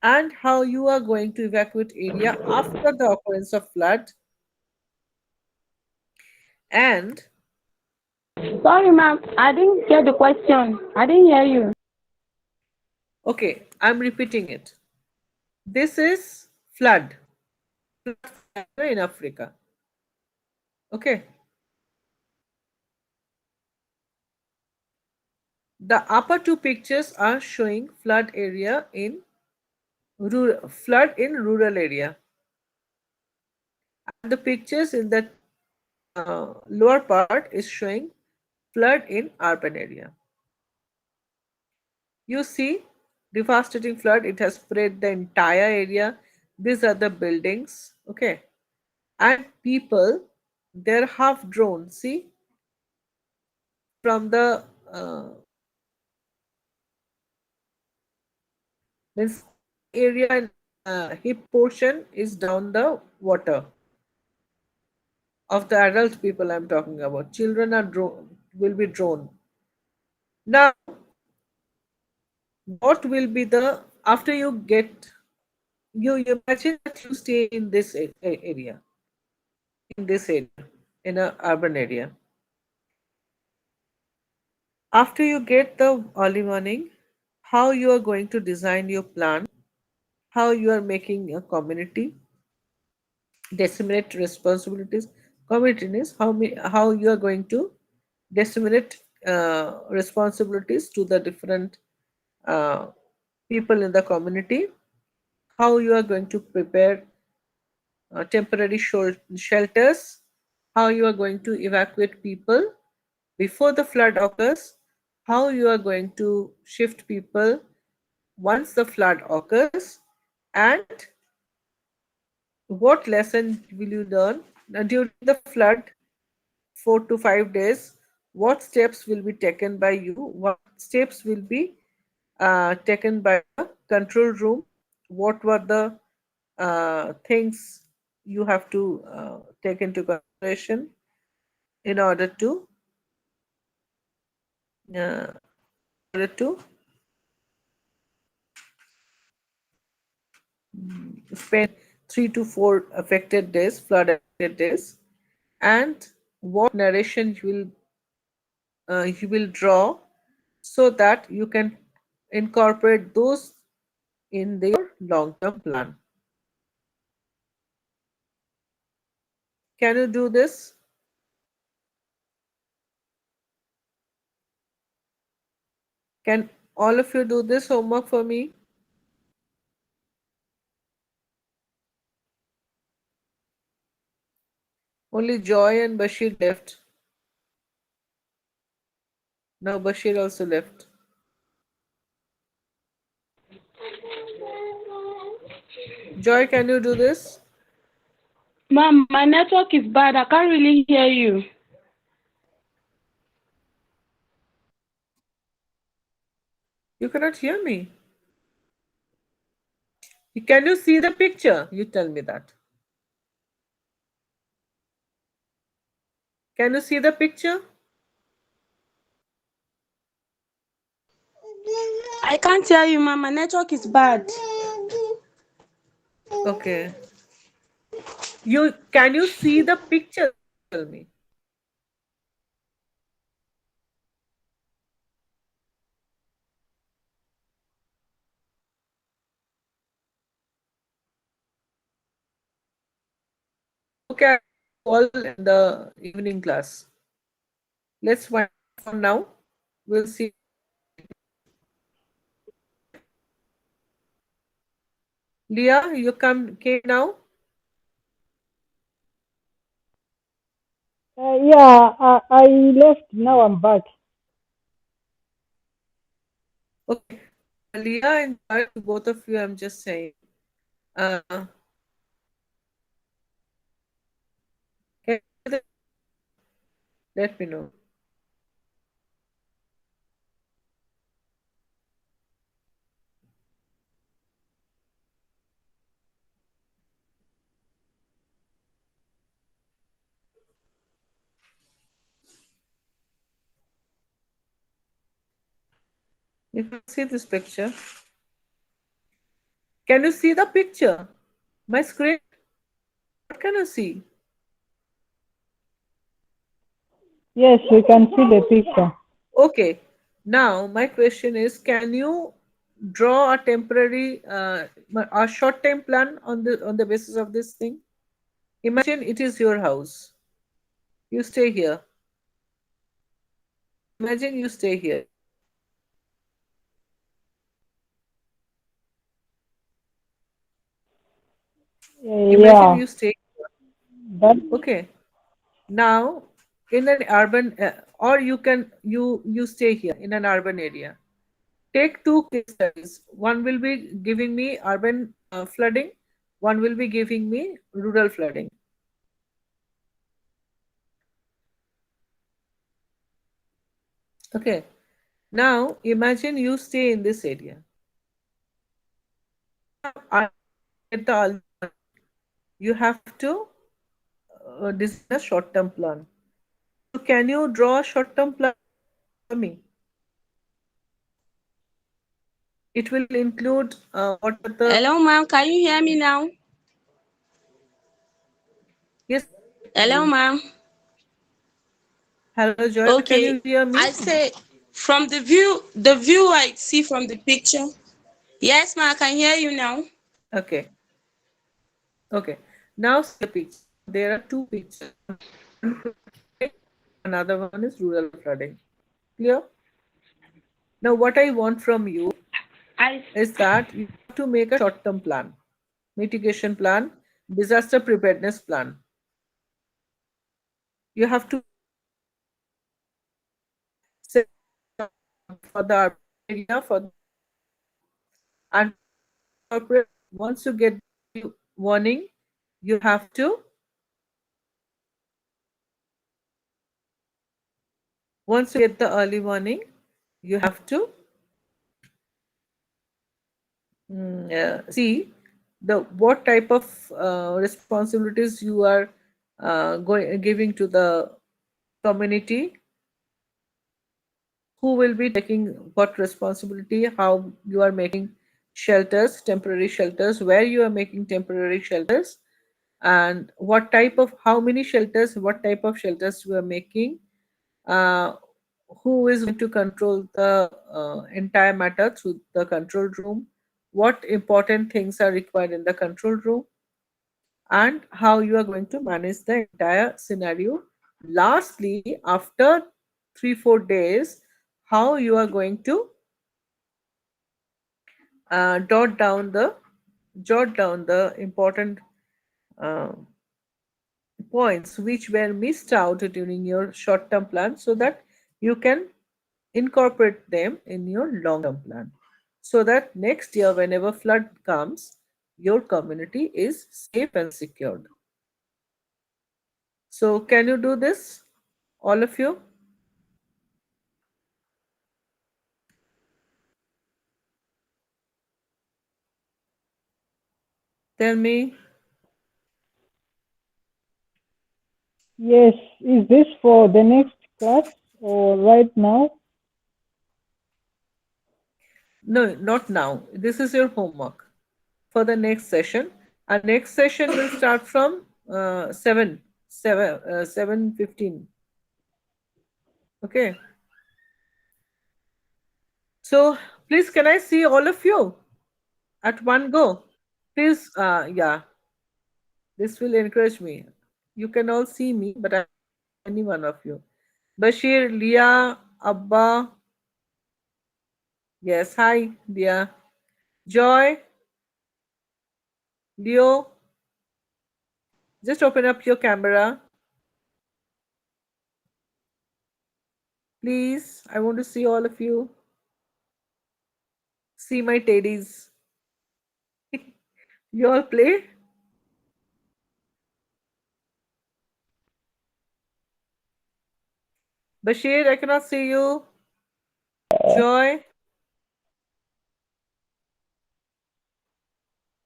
And how you are going to evacuate area after the occurrence of flood? And Sorry, ma'am. I didn't get the question. I didn't hear you. okay, I'm repeating it. This is flood, in Africa. Okay, the upper two pictures are showing flood in rural area, and the pictures in the lower part is showing flood in urban area. You see, devastating flood, it has spread the entire area. These are the buildings, okay, and people, they're half drawn. See, from the means area and hip portion is down the water of the adult people I'm talking about. Children are drawn, will be drawn. Now, what will be the after you get you imagine that you stay in this area, in this area, in a urban area. After you get the early warning, how you are going to design your plan, how you are making a community, disseminate responsibilities. Community is how you are going to disseminate responsibilities to the different uh, people in the community, how you are going to prepare temporary shelters, how you are going to evacuate people before the flood occurs, how you are going to shift people once the flood occurs, and what lesson will you learn during the flood 4 to 5 days. What steps will be taken by you? What steps will be taken by the control room? What were the things you have to take into consideration in order to uh, in order to spend 3 to 4 affected days, flood affected days, and what narration you will draw so that you can incorporate those in their long-term plan. Can you do this? Can all of you do this homework for me? Only Joy and Bashir left. Now Bashir also left. Joy, can you do this? Ma'am, my network is bad. I can't really hear you. You cannot hear me. Can you see the picture? You tell me that. Can you see the picture? I can't hear you, ma'am. My network is bad. Okay. Can you see the picture? Tell me. Okay, all in the evening class. Let's wind up for now. We'll see you later. Leah, you came now? Yeah, I left. Now I'm back. Okay. Leah and Joy, to both of you, I'm just saying. Uh, can you see the picture? Let me know. You can see this picture. Can you see the picture? My screen? What can you see? Yes, we can see the picture. Okay. Now, my question is, can you draw a temporary, a short-term plan on the basis of this thing? Imagine it is your house. You stay here. Imagine you stay here. Imagine Yeah, you stay. that Okay. Now, in an urban, or you stay here in an urban area. Take two case studies. One will be giving me urban flooding. One will be giving me rural flooding. Okay. Now, imagine you stay in this area. Until you get the early warning, you have to design a short-term plan. So, can you draw a short-term plan for me? It will include what are the. Hello, ma'am. Can you hear me now? Yes, I can hear Hello, you. ma'am. Hello, Joy. Can you Okay. hear me? I say from the view I see from the picture. Yes, ma'am. I can hear you now. Okay. Okay. Now see the picture. There are two pictures. One is urban flooding, another one is rural flooding. Clear? Now, what I want from you I is that you have to make a short-term plan, mitigation plan, disaster preparedness plan. You have to set for the urban area, for the and corporate. Once you get the warning, you have to once you get the early warning, you have to see the what type of responsibilities you are going giving to the community, who will be taking what responsibility, how you are making shelters, temporary shelters, where you are making temporary shelters, and what type of how many shelters, what type of shelters you are making, uh, who is going to control the entire matter through the control room, what important things are required in the control room, and how you are going to manage the entire scenario. Lastly, after 3 4 days, how you are going to uh, jot down the jot down the important uh, points which were missed out during your short term plan, so that you can incorporate them in your long term plan, so that next year whenever flood comes, your community is safe and secured. So can you do this, all of you? Tell me. yes. Is this for the next class or right now? No, not now. This is your homework for the next session. Our next session will start from 7:15. Okay. So please, can I see all of you at one go? Please, yeah, this will encourage me. You can all see me, but I can't see any one of you. Bashir, Leah, Abba. Yes, hi, Leah. Joy, Leo, just open up your camera. Please, I want to see all of you. See my teddies. You all play? Bashir, I cannot see you. Joy,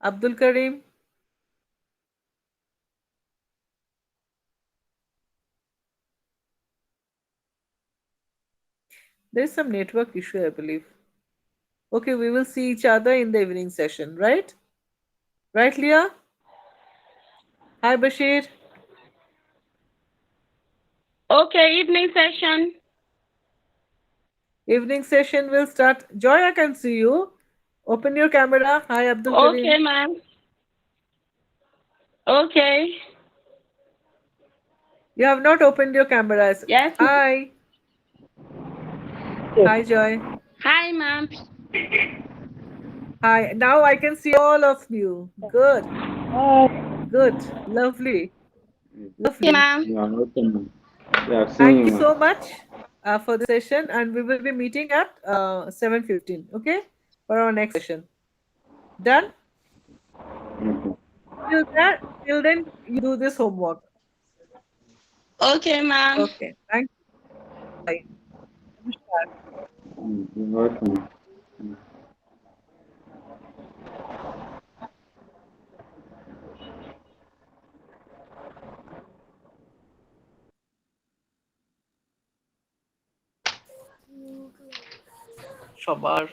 Abdul Karim. There's some network issue, I believe. Okay, we will see each other in the evening session, right? Right, Leah? Hi, Bashir. Okay, evening session. Evening session will start. Joy, I can see you. Open your camera. Hi, Abdul Okay, Karim. ma'am. Okay. You have not opened your cameras. Yes. Hi. Hi, Joy. Hi, ma'am. Hi. Now I can see all of you. Good. Good. Lovely. Okay, Lovely. ma'am. You are welcome. Yeah, Thank you same. so much for the session, and we will be meeting at 7:15. Okay, for our next session. Done. Okay. Till that, till then, you do this homework. Okay, ma'am. Okay. Thank you. Bye. Namaskar. You're welcome. Shabar.